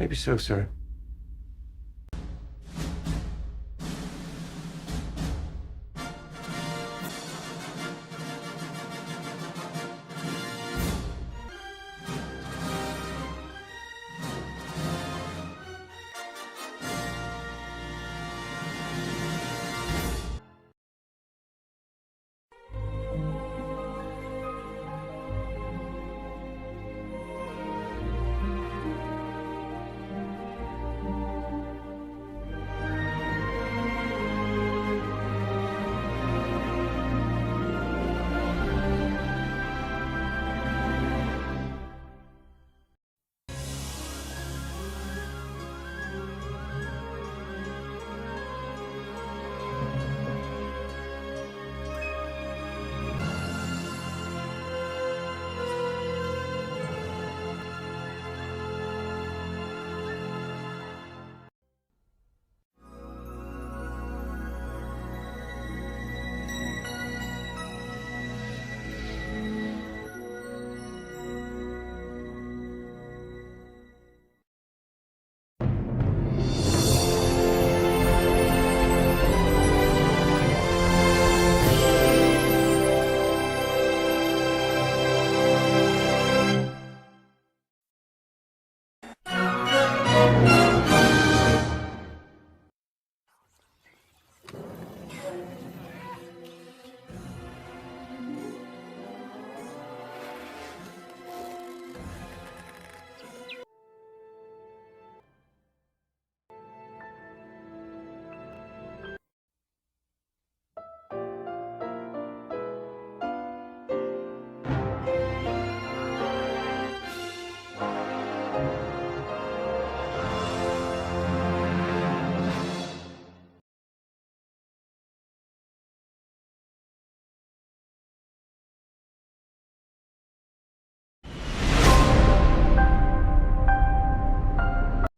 Maybe so, sir.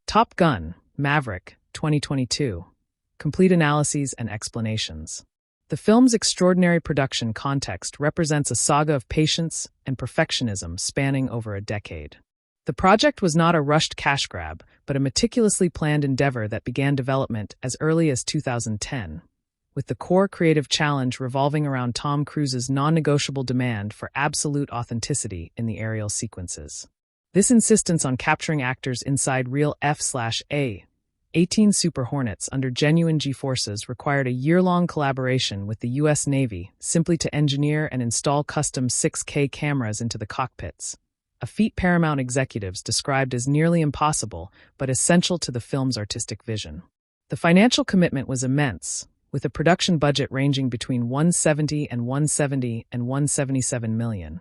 Top Gun, Maverick, 2022. Complete analyses and explanations. The film's extraordinary production context represents a saga of patience and perfectionism spanning over a decade. The project was not a rushed cash grab, but a meticulously planned endeavor that began development as early as 2010, with the core creative challenge revolving around Tom Cruise's non-negotiable demand for absolute authenticity in the aerial sequences. This insistence on capturing actors inside real F/A-18 Super Hornets under genuine G-forces required a year-long collaboration with the U.S. Navy simply to engineer and install custom 6K cameras into the cockpits, a feat Paramount executives described as nearly impossible but essential to the film's artistic vision. The financial commitment was immense, with a production budget ranging between $170 and $177 million.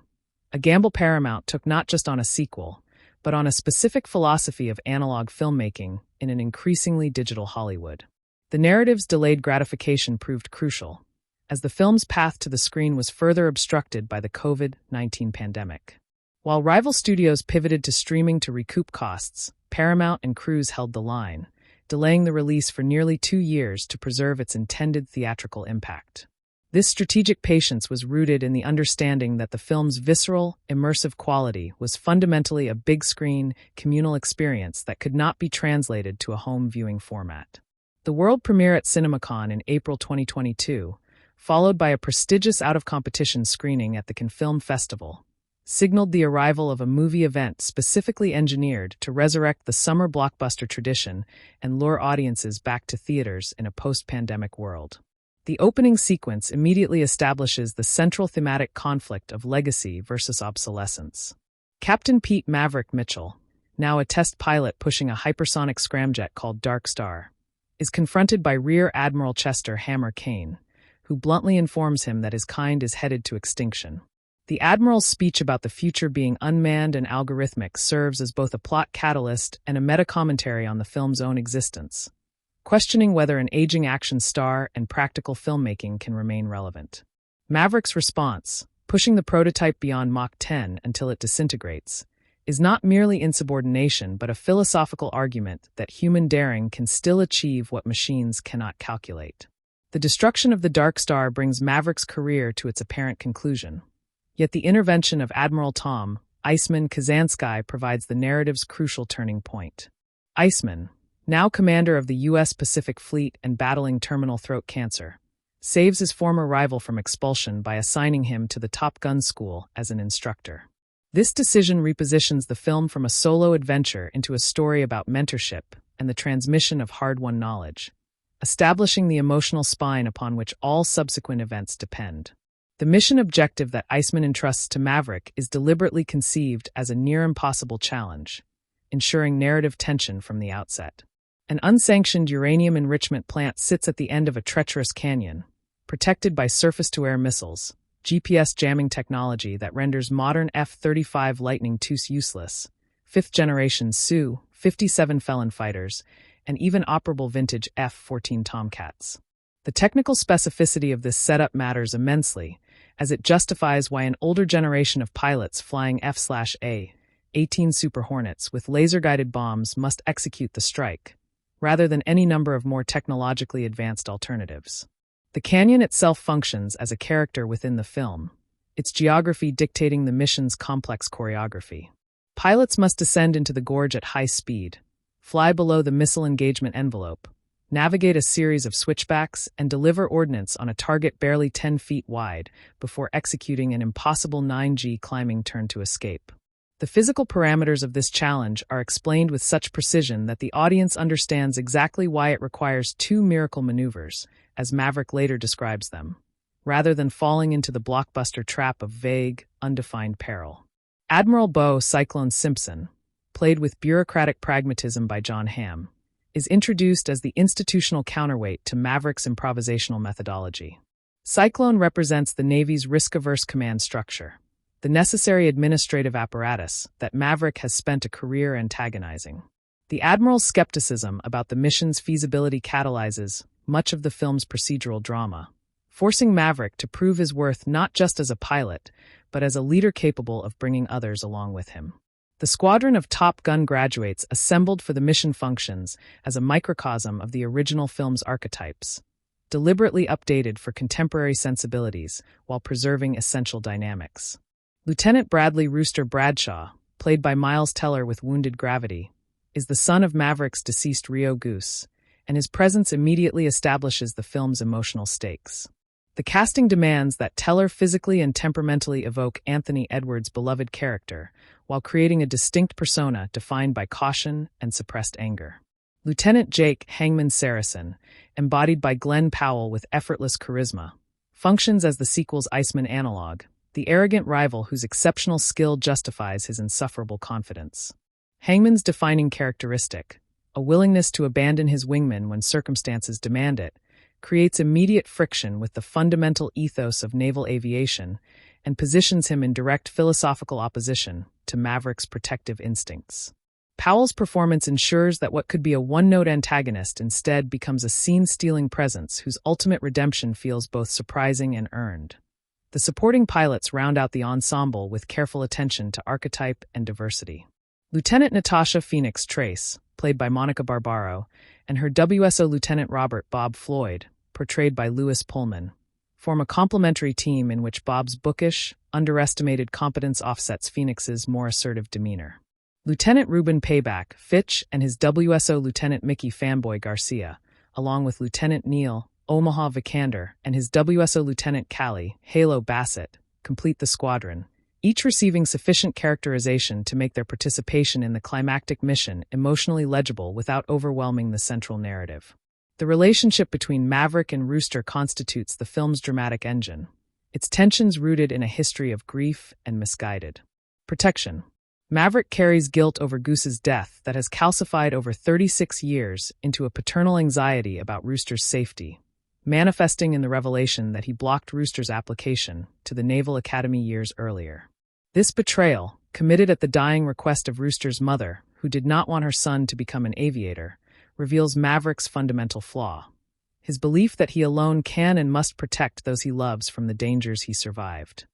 A gamble Paramount took not just on a sequel, but on a specific philosophy of analog filmmaking in an increasingly digital Hollywood. The narrative's delayed gratification proved crucial, as the film's path to the screen was further obstructed by the COVID-19 pandemic. While rival studios pivoted to streaming to recoup costs, Paramount and Cruise held the line, delaying the release for nearly 2 years to preserve its intended theatrical impact. This strategic patience was rooted in the understanding that the film's visceral, immersive quality was fundamentally a big-screen, communal experience that could not be translated to a home viewing format. The world premiere at CinemaCon in April 2022, followed by a prestigious out-of-competition screening at the Cannes Film Festival, signaled the arrival of a movie event specifically engineered to resurrect the summer blockbuster tradition and lure audiences back to theaters in a post-pandemic world. The opening sequence immediately establishes the central thematic conflict of legacy versus obsolescence. Captain Pete Maverick Mitchell, now a test pilot pushing a hypersonic scramjet called Dark Star, is confronted by Rear Admiral Chester Hammer Kane, who bluntly informs him that his kind is headed to extinction. The Admiral's speech about the future being unmanned and algorithmic serves as both a plot catalyst and a meta-commentary on the film's own existence, questioning whether an aging action star and practical filmmaking can remain relevant. Maverick's response, pushing the prototype beyond Mach 10 until it disintegrates, is not merely insubordination but a philosophical argument that human daring can still achieve what machines cannot calculate. The destruction of the Dark Star brings Maverick's career to its apparent conclusion. Yet the intervention of Admiral Tom Iceman Kazansky provides the narrative's crucial turning point. Iceman, now commander of the U.S. Pacific Fleet and battling terminal throat cancer, saves his former rival from expulsion by assigning him to the Top Gun school as an instructor. This decision repositions the film from a solo adventure into a story about mentorship and the transmission of hard-won knowledge, establishing the emotional spine upon which all subsequent events depend. The mission objective that Iceman entrusts to Maverick is deliberately conceived as a near-impossible challenge, ensuring narrative tension from the outset. An unsanctioned uranium enrichment plant sits at the end of a treacherous canyon, protected by surface-to-air missiles, GPS jamming technology that renders modern F-35 Lightning IIs useless, fifth-generation Su-57 Felon fighters, and even operable vintage F-14 Tomcats. The technical specificity of this setup matters immensely, as it justifies why an older generation of pilots flying F/A-18 Super Hornets with laser-guided bombs must execute the strike, rather than any number of more technologically advanced alternatives. The canyon itself functions as a character within the film, its geography dictating the mission's complex choreography. Pilots must descend into the gorge at high speed, fly below the missile engagement envelope, navigate a series of switchbacks, and deliver ordnance on a target barely 10 feet wide before executing an impossible 9G climbing turn to escape. The physical parameters of this challenge are explained with such precision that the audience understands exactly why it requires two miracle maneuvers, as Maverick later describes them, rather than falling into the blockbuster trap of vague, undefined peril. Admiral Bo Cyclone Simpson, played with bureaucratic pragmatism by John Hamm, is introduced as the institutional counterweight to Maverick's improvisational methodology. Cyclone represents the Navy's risk-averse command structure, the necessary administrative apparatus that Maverick has spent a career antagonizing. The Admiral's skepticism about the mission's feasibility catalyzes much of the film's procedural drama, forcing Maverick to prove his worth not just as a pilot, but as a leader capable of bringing others along with him. The squadron of Top Gun graduates assembled for the mission functions as a microcosm of the original film's archetypes, deliberately updated for contemporary sensibilities while preserving essential dynamics. Lieutenant Bradley Rooster Bradshaw, played by Miles Teller with wounded gravity, is the son of Maverick's deceased Rio Goose, and his presence immediately establishes the film's emotional stakes. The casting demands that Teller physically and temperamentally evoke Anthony Edwards' beloved character, while creating a distinct persona defined by caution and suppressed anger. Lieutenant Jake Hangman Saracen, embodied by Glenn Powell with effortless charisma, functions as the sequel's Iceman analog, the arrogant rival whose exceptional skill justifies his insufferable confidence. Hangman's defining characteristic, a willingness to abandon his wingman when circumstances demand it, creates immediate friction with the fundamental ethos of naval aviation and positions him in direct philosophical opposition to Maverick's protective instincts. Powell's performance ensures that what could be a one-note antagonist instead becomes a scene-stealing presence whose ultimate redemption feels both surprising and earned. The supporting pilots round out the ensemble with careful attention to archetype and diversity. Lieutenant Natasha Phoenix Trace, played by Monica Barbaro, and her WSO Lieutenant Robert Bob Floyd, portrayed by Lewis Pullman, form a complementary team in which Bob's bookish, underestimated competence offsets Phoenix's more assertive demeanor. Lieutenant Ruben Payback Fitch and his WSO Lieutenant Mickey Fanboy Garcia, along with Lieutenant Neil Omaha Vikander and his WSO Lieutenant Callie Halo Bassett, complete the squadron, each receiving sufficient characterization to make their participation in the climactic mission emotionally legible without overwhelming the central narrative. The relationship between Maverick and Rooster constitutes the film's dramatic engine, its tensions rooted in a history of grief and misguided protection. Maverick carries guilt over Goose's death that has calcified over 36 years into a paternal anxiety about Rooster's safety, manifesting in the revelation that he blocked Rooster's application to the Naval Academy years earlier. This betrayal, committed at the dying request of Rooster's mother, who did not want her son to become an aviator, reveals Maverick's fundamental flaw: his belief that he alone can and must protect those he loves from the dangers he survived.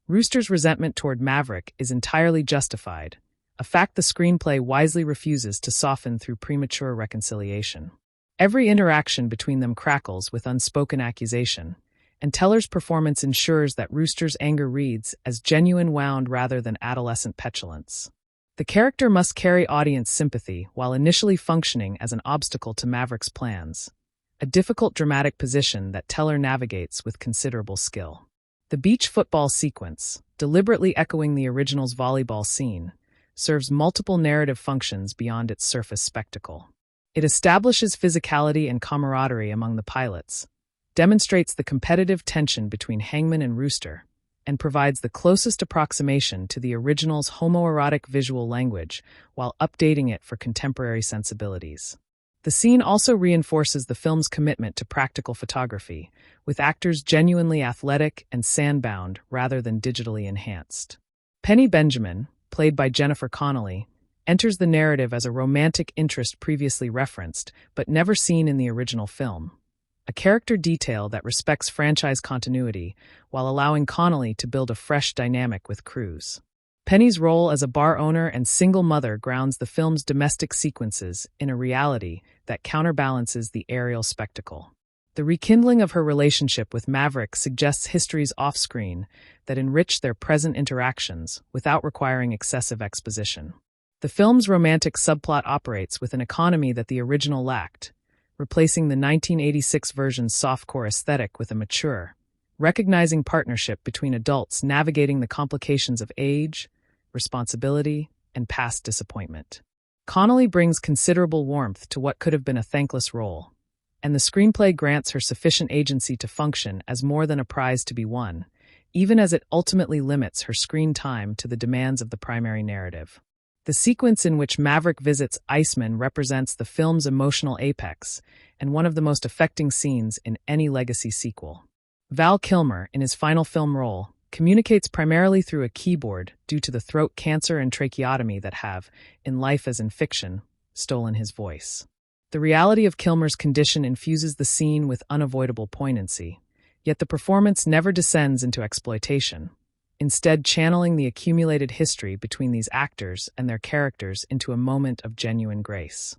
Rooster's resentment toward Maverick is entirely justified, a fact the screenplay wisely refuses to soften through premature reconciliation. Every interaction between them crackles with unspoken accusation, and Teller's performance ensures that Rooster's anger reads as genuine wound rather than adolescent petulance. The character must carry audience sympathy while initially functioning as an obstacle to Maverick's plans, a difficult dramatic position that Teller navigates with considerable skill. The beach football sequence, deliberately echoing the original's volleyball scene, serves multiple narrative functions beyond its surface spectacle. It establishes physicality and camaraderie among the pilots, demonstrates the competitive tension between Hangman and Rooster, and provides the closest approximation to the original's homoerotic visual language while updating it for contemporary sensibilities. The scene also reinforces the film's commitment to practical photography, with actors genuinely athletic and sandbound rather than digitally enhanced. Penny Benjamin, played by Jennifer Connelly, enters the narrative as a romantic interest previously referenced but never seen in the original film, a character detail that respects franchise continuity while allowing Connelly to build a fresh dynamic with Cruise. Penny's role as a bar owner and single mother grounds the film's domestic sequences in a reality that counterbalances the aerial spectacle. The rekindling of her relationship with Maverick suggests histories off-screen that enrich their present interactions without requiring excessive exposition. The film's romantic subplot operates with an economy that the original lacked, replacing the 1986 version's softcore aesthetic with a mature, recognizing partnership between adults navigating the complications of age, responsibility, and past disappointment. Connelly brings considerable warmth to what could have been a thankless role, and the screenplay grants her sufficient agency to function as more than a prize to be won, even as it ultimately limits her screen time to the demands of the primary narrative. The sequence in which Maverick visits Iceman represents the film's emotional apex and one of the most affecting scenes in any legacy sequel. Val Kilmer, in his final film role, communicates primarily through a keyboard due to the throat cancer and tracheotomy that have, in life as in fiction, stolen his voice. The reality of Kilmer's condition infuses the scene with unavoidable poignancy, yet the performance never descends into exploitation, instead channeling the accumulated history between these actors and their characters into a moment of genuine grace.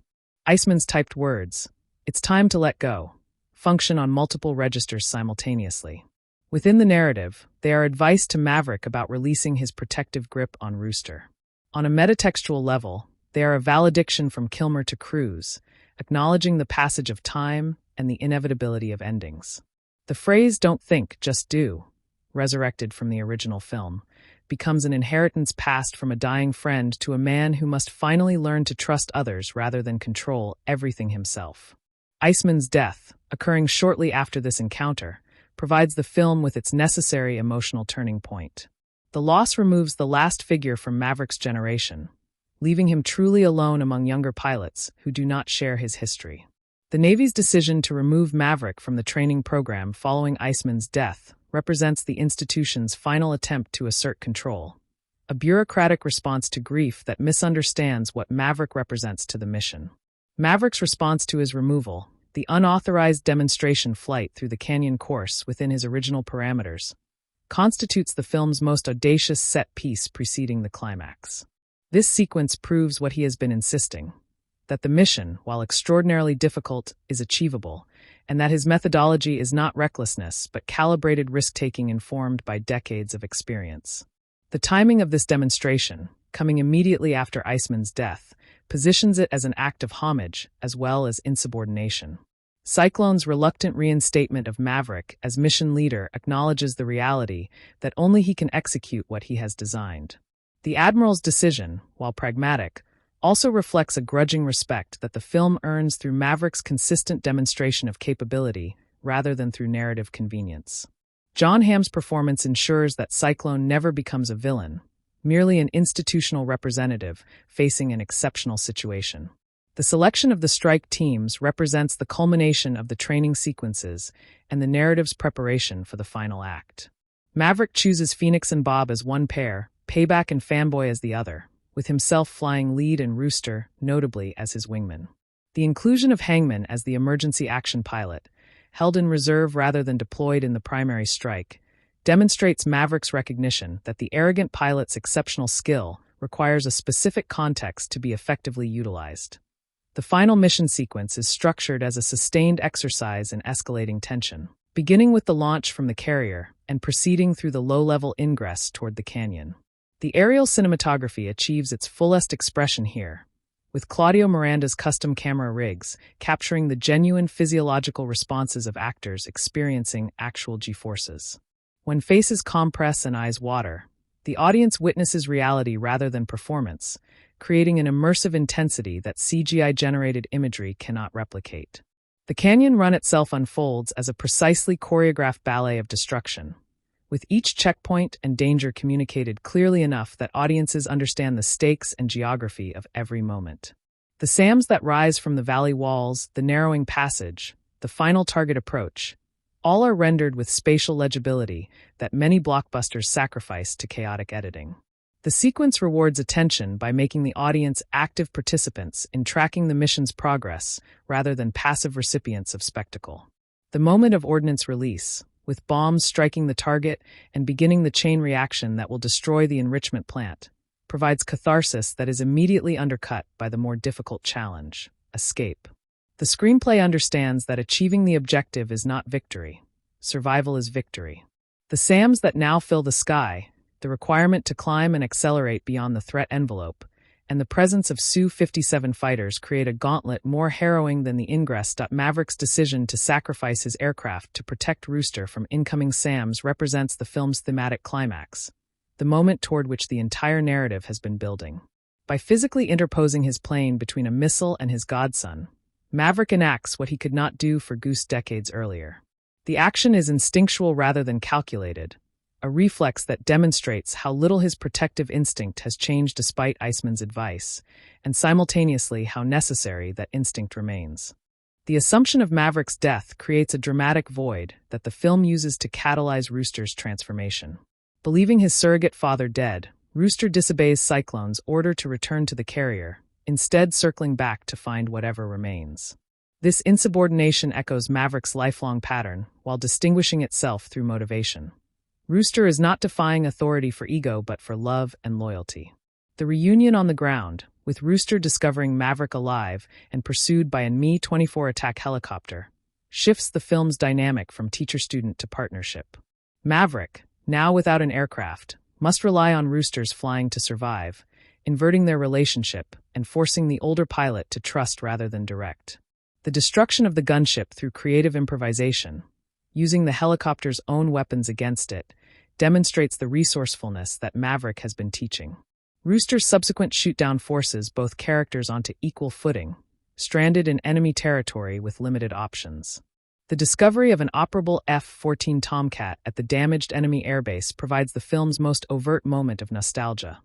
Iceman's typed words, "It's time to let go," function on multiple registers simultaneously. Within the narrative, they are advice to Maverick about releasing his protective grip on Rooster. On a metatextual level, they are a valediction from Kilmer to Cruise, acknowledging the passage of time and the inevitability of endings. The phrase "don't think, just do," resurrected from the original film, becomes an inheritance passed from a dying friend to a man who must finally learn to trust others rather than control everything himself. Iceman's death, occurring shortly after this encounter, provides the film with its necessary emotional turning point. The loss removes the last figure from Maverick's generation, leaving him truly alone among younger pilots who do not share his history. The Navy's decision to remove Maverick from the training program following Iceman's death represents the institution's final attempt to assert control, a bureaucratic response to grief that misunderstands what Maverick represents to the mission. Maverick's response to his removal, the unauthorized demonstration flight through the canyon course within his original parameters, constitutes the film's most audacious set piece preceding the climax. This sequence proves what he has been insisting, that the mission, while extraordinarily difficult, is achievable, and that his methodology is not recklessness but calibrated risk-taking informed by decades of experience. The timing of this demonstration, coming immediately after Iceman's death, positions it as an act of homage as well as insubordination. Cyclone's reluctant reinstatement of Maverick as mission leader acknowledges the reality that only he can execute what he has designed. The Admiral's decision, while pragmatic, also reflects a grudging respect that the film earns through Maverick's consistent demonstration of capability rather than through narrative convenience. John Hamm's performance ensures that Cyclone never becomes a villain, merely an institutional representative facing an exceptional situation. The selection of the strike teams represents the culmination of the training sequences and the narrative's preparation for the final act. Maverick chooses Phoenix and Bob as one pair, Payback and Fanboy as the other, with himself flying lead and Rooster, notably, as his wingman. The inclusion of Hangman as the emergency action pilot, held in reserve rather than deployed in the primary strike, demonstrates Maverick's recognition that the arrogant pilot's exceptional skill requires a specific context to be effectively utilized. The final mission sequence is structured as a sustained exercise in escalating tension, beginning with the launch from the carrier and proceeding through the low-level ingress toward the canyon. The aerial cinematography achieves its fullest expression here, with Claudio Miranda's custom camera rigs capturing the genuine physiological responses of actors experiencing actual G-forces. When faces compress and eyes water, the audience witnesses reality rather than performance, creating an immersive intensity that CGI-generated imagery cannot replicate. The canyon run itself unfolds as a precisely choreographed ballet of destruction, with each checkpoint and danger communicated clearly enough that audiences understand the stakes and geography of every moment. The SAMs that rise from the valley walls, the narrowing passage, the final target approach, all are rendered with spatial legibility that many blockbusters sacrifice to chaotic editing. The sequence rewards attention by making the audience active participants in tracking the mission's progress rather than passive recipients of spectacle. The moment of ordnance release, with bombs striking the target and beginning the chain reaction that will destroy the enrichment plant, provides catharsis that is immediately undercut by the more difficult challenge, escape. The screenplay understands that achieving the objective is not victory. Survival is victory. The SAMs that now fill the sky, the requirement to climb and accelerate beyond the threat envelope, and the presence of Su-57 fighters create a gauntlet more harrowing than the ingress. Maverick's decision to sacrifice his aircraft to protect Rooster from incoming SAMs represents the film's thematic climax, the moment toward which the entire narrative has been building. By physically interposing his plane between a missile and his godson, Maverick enacts what he could not do for Goose decades earlier. The action is instinctual rather than calculated, a reflex that demonstrates how little his protective instinct has changed despite Iceman's advice, and simultaneously how necessary that instinct remains. The assumption of Maverick's death creates a dramatic void that the film uses to catalyze Rooster's transformation. Believing his surrogate father dead, Rooster disobeys Cyclone's order to return to the carrier, instead circling back to find whatever remains. This insubordination echoes Maverick's lifelong pattern, while distinguishing itself through motivation. Rooster is not defying authority for ego but for love and loyalty. The reunion on the ground, with Rooster discovering Maverick alive and pursued by a Mi-24 attack helicopter, shifts the film's dynamic from teacher-student to partnership. Maverick, now without an aircraft, must rely on Rooster's flying to survive, inverting their relationship and forcing the older pilot to trust rather than direct. The destruction of the gunship through creative improvisation, using the helicopter's own weapons against it, demonstrates the resourcefulness that Maverick has been teaching. Rooster's subsequent shoot-down forces both characters onto equal footing, stranded in enemy territory with limited options. The discovery of an operable F-14 Tomcat at the damaged enemy airbase provides the film's most overt moment of nostalgia,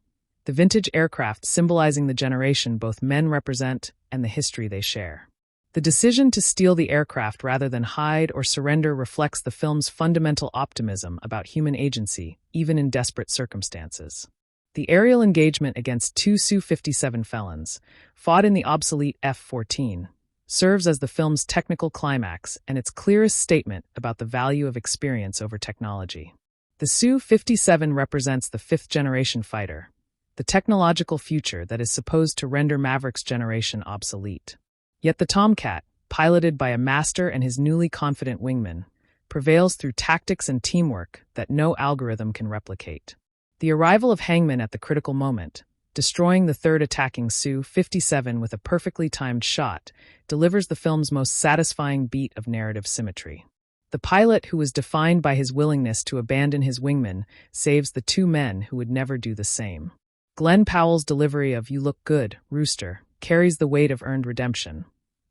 the vintage aircraft symbolizing the generation both men represent and the history they share. The decision to steal the aircraft rather than hide or surrender reflects the film's fundamental optimism about human agency, even in desperate circumstances. The aerial engagement against two Su-57 felons, fought in the obsolete F-14, serves as the film's technical climax and its clearest statement about the value of experience over technology. The Su-57 represents the fifth-generation fighter, the technological future that is supposed to render Maverick's generation obsolete. Yet the Tomcat, piloted by a master and his newly confident wingman, prevails through tactics and teamwork that no algorithm can replicate. The arrival of Hangman at the critical moment, destroying the third attacking Su-57 with a perfectly timed shot, delivers the film's most satisfying beat of narrative symmetry. The pilot, who was defined by his willingness to abandon his wingman, saves the two men who would never do the same. Glenn Powell's delivery of "You look good, Rooster" carries the weight of earned redemption,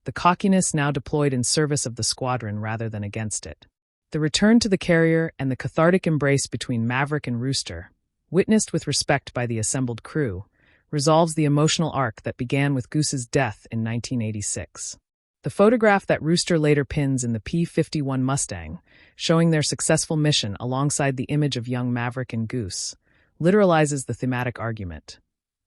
the cockiness now deployed in service of the squadron rather than against it. The return to the carrier and the cathartic embrace between Maverick and Rooster, witnessed with respect by the assembled crew, resolves the emotional arc that began with Goose's death in 1986. The photograph that Rooster later pins in the P-51 Mustang, showing their successful mission alongside the image of young Maverick and Goose, literalizes the thematic argument.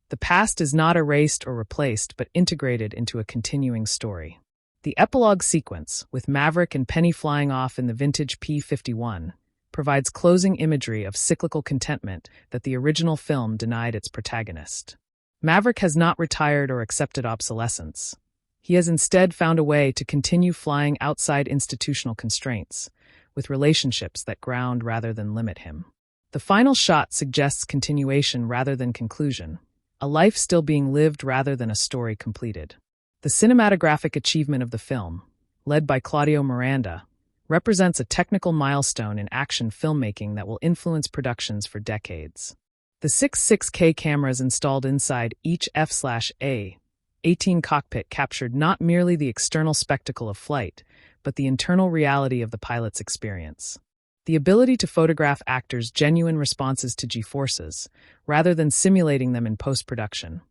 The past is not erased or replaced but integrated into a continuing story. The epilogue sequence, with Maverick and Penny flying off in the vintage P-51, provides closing imagery of cyclical contentment that the original film denied its protagonist. Maverick has not retired or accepted obsolescence. He has instead found a way to continue flying outside institutional constraints, with relationships that ground rather than limit him. The final shot suggests continuation rather than conclusion, a life still being lived rather than a story completed. The cinematographic achievement of the film, led by Claudio Miranda, represents a technical milestone in action filmmaking that will influence productions for decades. The 6K cameras installed inside each F/A-18 cockpit captured not merely the external spectacle of flight, but the internal reality of the pilot's experience. The ability to photograph actors' genuine responses to G-forces, rather than simulating them in post-production,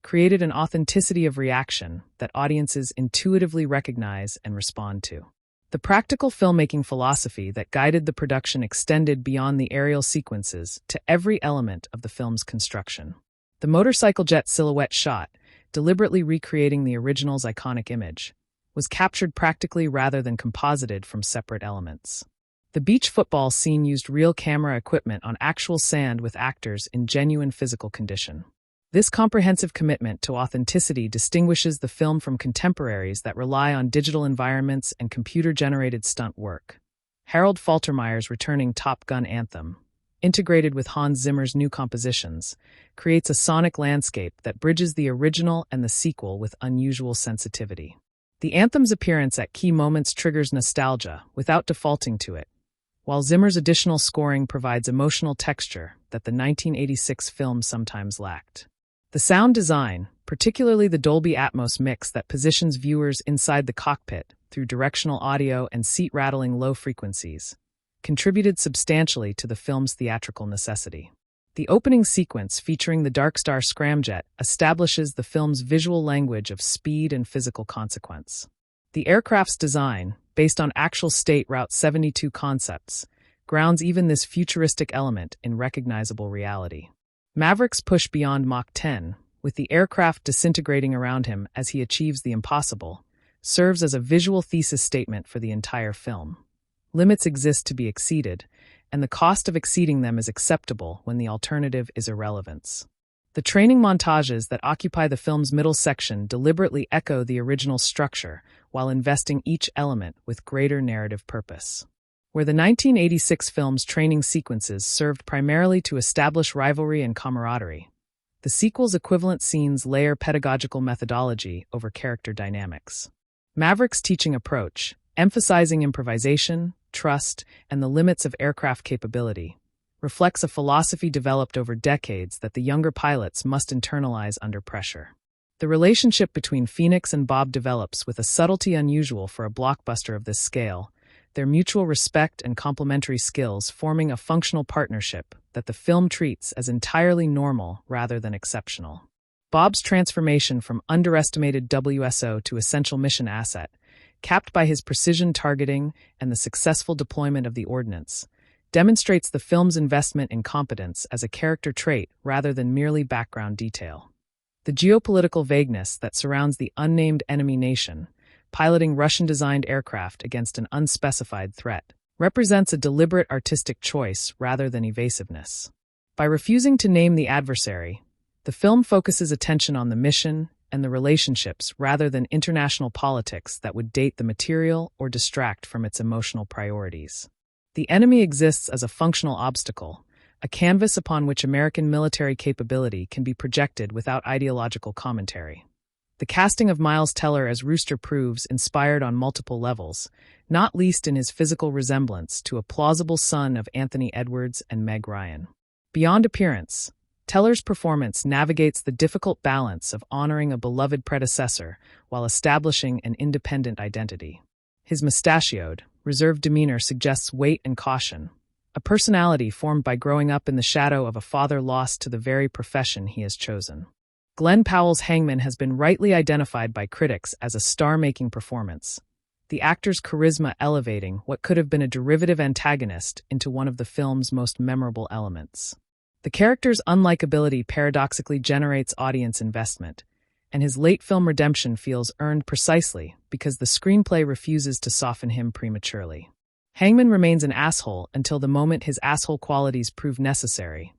created an authenticity of reaction that audiences intuitively recognize and respond to. The practical filmmaking philosophy that guided the production extended beyond the aerial sequences to every element of the film's construction. The motorcycle jet silhouette shot, deliberately recreating the original's iconic image, was captured practically rather than composited from separate elements. The beach football scene used real camera equipment on actual sand with actors in genuine physical condition. This comprehensive commitment to authenticity distinguishes the film from contemporaries that rely on digital environments and computer-generated stunt work. Harold Faltermeyer's returning Top Gun anthem, integrated with Hans Zimmer's new compositions, creates a sonic landscape that bridges the original and the sequel with unusual sensitivity. The anthem's appearance at key moments triggers nostalgia without defaulting to it, while Zimmer's additional scoring provides emotional texture that the 1986 film sometimes lacked. The sound design, particularly the Dolby Atmos mix that positions viewers inside the cockpit through directional audio and seat-rattling low frequencies, contributed substantially to the film's theatrical necessity. The opening sequence featuring the Darkstar scramjet establishes the film's visual language of speed and physical consequence. The aircraft's design, based on actual state Route 72 concepts, grounds even this futuristic element in recognizable reality. Maverick's push beyond Mach 10, with the aircraft disintegrating around him as he achieves the impossible, serves as a visual thesis statement for the entire film. Limits exist to be exceeded, and the cost of exceeding them is acceptable when the alternative is irrelevance. The training montages that occupy the film's middle section deliberately echo the original structure while investing each element with greater narrative purpose. Where the 1986 film's training sequences served primarily to establish rivalry and camaraderie, the sequel's equivalent scenes layer pedagogical methodology over character dynamics. Maverick's teaching approach, emphasizing improvisation, trust, and the limits of aircraft capability, reflects a philosophy developed over decades that the younger pilots must internalize under pressure. The relationship between Phoenix and Bob develops with a subtlety unusual for a blockbuster of this scale, their mutual respect and complementary skills forming a functional partnership that the film treats as entirely normal rather than exceptional. Bob's transformation from underestimated WSO to essential mission asset, capped by his precision targeting and the successful deployment of the ordnance, demonstrates the film's investment in competence as a character trait rather than merely background detail. The geopolitical vagueness that surrounds the unnamed enemy nation, piloting Russian-designed aircraft against an unspecified threat, represents a deliberate artistic choice rather than evasiveness. By refusing to name the adversary, the film focuses attention on the mission and the relationships rather than international politics that would date the material or distract from its emotional priorities. The enemy exists as a functional obstacle, a canvas upon which American military capability can be projected without ideological commentary. The casting of Miles Teller as Rooster proves inspired on multiple levels, not least in his physical resemblance to a plausible son of Anthony Edwards and Meg Ryan. Beyond appearance, Teller's performance navigates the difficult balance of honoring a beloved predecessor while establishing an independent identity. His mustachioed, reserved demeanor suggests weight and caution, a personality formed by growing up in the shadow of a father lost to the very profession he has chosen. Glenn Powell's Hangman has been rightly identified by critics as a star-making performance, the actor's charisma elevating what could have been a derivative antagonist into one of the film's most memorable elements. The character's unlikability paradoxically generates audience investment, and his late film redemption feels earned precisely because the screenplay refuses to soften him prematurely. Hangman remains an asshole until the moment his asshole qualities prove necessary,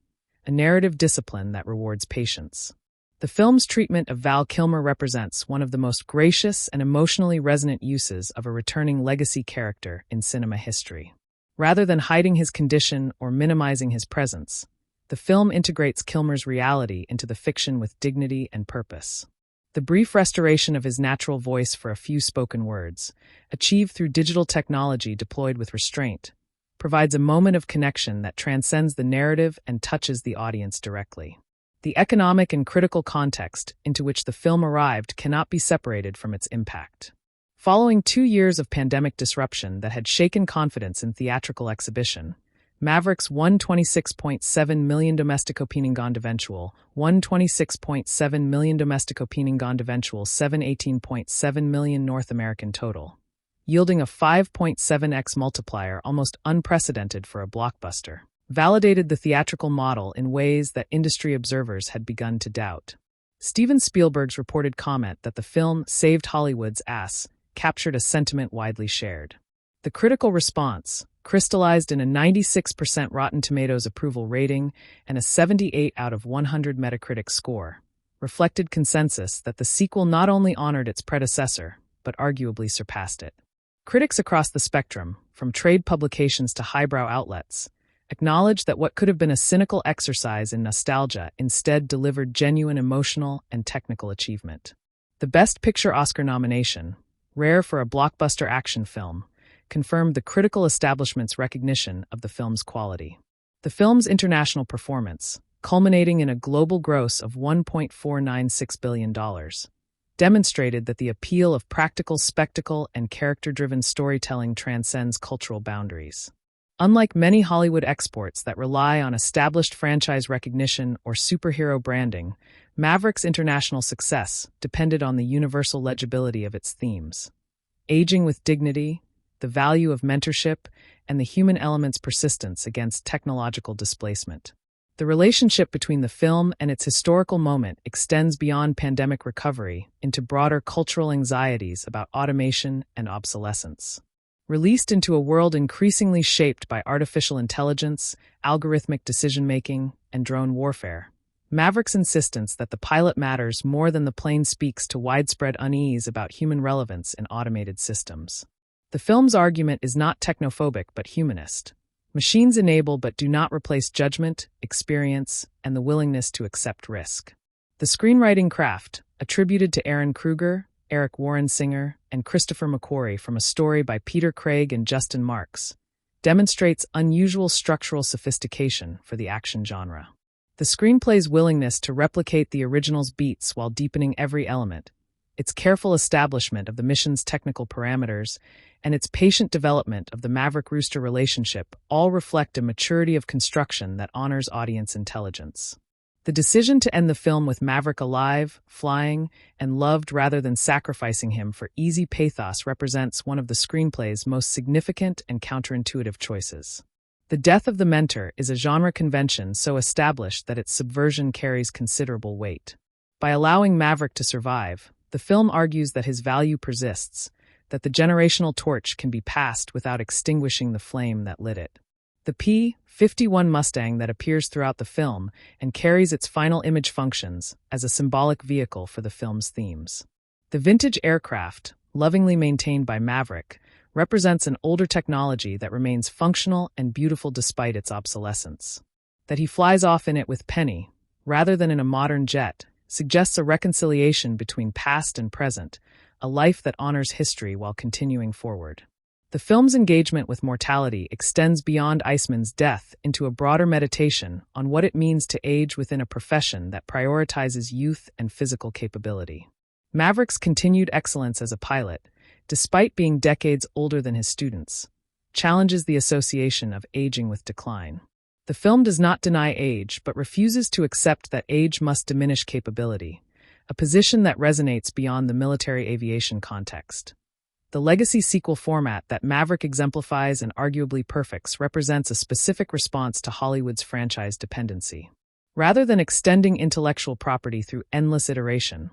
a narrative discipline that rewards patience. The film's treatment of Val Kilmer represents one of the most gracious and emotionally resonant uses of a returning legacy character in cinema history. Rather than hiding his condition or minimizing his presence, the film integrates Kilmer's reality into the fiction with dignity and purpose. The brief restoration of his natural voice for a few spoken words, achieved through digital technology deployed with restraint, provides a moment of connection that transcends the narrative and touches the audience directly. The economic and critical context into which the film arrived cannot be separated from its impact. Following 2 years of pandemic disruption that had shaken confidence in theatrical exhibition, Maverick's $126.7 million domestic opening eventual, $126.7 million domestic opening eventual, $718.7 million North American total, yielding a 5.7x multiplier almost unprecedented for a blockbuster, validated the theatrical model in ways that industry observers had begun to doubt. Steven Spielberg's reported comment that the film saved Hollywood's ass captured a sentiment widely shared. The critical response, crystallized in a 96% Rotten Tomatoes approval rating and a 78 out of 100 Metacritic score, reflected consensus that the sequel not only honored its predecessor, but arguably surpassed it. Critics across the spectrum, from trade publications to highbrow outlets, acknowledged that what could have been a cynical exercise in nostalgia instead delivered genuine emotional and technical achievement. The Best Picture Oscar nomination, rare for a blockbuster action film, confirmed the critical establishment's recognition of the film's quality. The film's international performance, culminating in a global gross of $1.496 billion, demonstrated that the appeal of practical spectacle and character-driven storytelling transcends cultural boundaries. Unlike many Hollywood exports that rely on established franchise recognition or superhero branding, Maverick's international success depended on the universal legibility of its themes. Aging with dignity, the value of mentorship, and the human element's persistence against technological displacement. The relationship between the film and its historical moment extends beyond pandemic recovery into broader cultural anxieties about automation and obsolescence. Released into a world increasingly shaped by artificial intelligence, algorithmic decision-making, and drone warfare, Maverick's insistence that the pilot matters more than the plane speaks to widespread unease about human relevance in automated systems. The film's argument is not technophobic but humanist. Machines enable but do not replace judgment, experience, and the willingness to accept risk. The screenwriting craft, attributed to Aaron Kruger, Eric Warren Singer, and Christopher McQuarrie from a story by Peter Craig and Justin Marks, demonstrates unusual structural sophistication for the action genre. The screenplay's willingness to replicate the original's beats while deepening every element, its careful establishment of the mission's technical parameters, and its patient development of the Maverick-Rooster relationship all reflect a maturity of construction that honors audience intelligence. The decision to end the film with Maverick alive, flying, and loved rather than sacrificing him for easy pathos represents one of the screenplay's most significant and counterintuitive choices. The death of the mentor is a genre convention so established that its subversion carries considerable weight. By allowing Maverick to survive, the film argues that his value persists, that the generational torch can be passed without extinguishing the flame that lit it. The P-51 Mustang that appears throughout the film and carries its final image functions as a symbolic vehicle for the film's themes. The vintage aircraft, lovingly maintained by Maverick, represents an older technology that remains functional and beautiful despite its obsolescence. That he flies off in it with Penny, rather than in a modern jet, suggests a reconciliation between past and present, a life that honors history while continuing forward. The film's engagement with mortality extends beyond Iceman's death into a broader meditation on what it means to age within a profession that prioritizes youth and physical capability. Maverick's continued excellence as a pilot, despite being decades older than his students, challenges the association of aging with decline. The film does not deny age but refuses to accept that age must diminish capability, a position that resonates beyond the military aviation context. The legacy sequel format that Maverick exemplifies and arguably perfects represents a specific response to Hollywood's franchise dependency. Rather than extending intellectual property through endless iteration,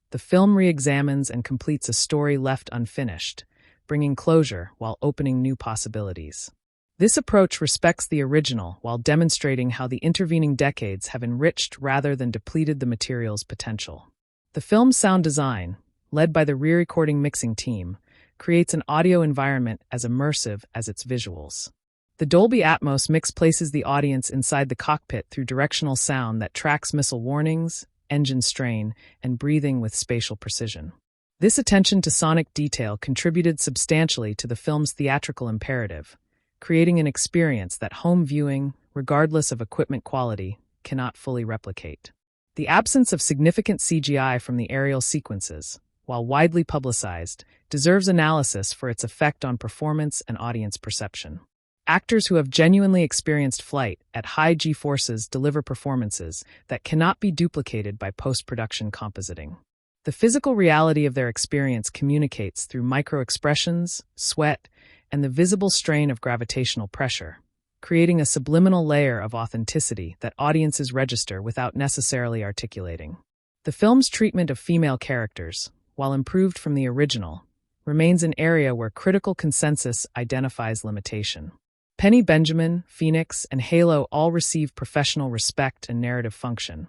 the film re-examines and completes a story left unfinished, bringing closure while opening new possibilities. This approach respects the original while demonstrating how the intervening decades have enriched rather than depleted the material's potential. The film's sound design, led by the re-recording mixing team, creates an audio environment as immersive as its visuals. The Dolby Atmos mix places the audience inside the cockpit through directional sound that tracks missile warnings, engine strain, and breathing with spatial precision. This attention to sonic detail contributed substantially to the film's theatrical imperative, creating an experience that home viewing, regardless of equipment quality, cannot fully replicate. The absence of significant CGI from the aerial sequences, while widely publicized, deserves analysis for its effect on performance and audience perception. Actors who have genuinely experienced flight at high G-forces deliver performances that cannot be duplicated by post-production compositing. The physical reality of their experience communicates through micro-expressions, sweat, and the visible strain of gravitational pressure, creating a subliminal layer of authenticity that audiences register without necessarily articulating. The film's treatment of female characters, while improved from the original, remains an area where critical consensus identifies limitation. Penny Benjamin, Phoenix, and Halo all receive professional respect and narrative function.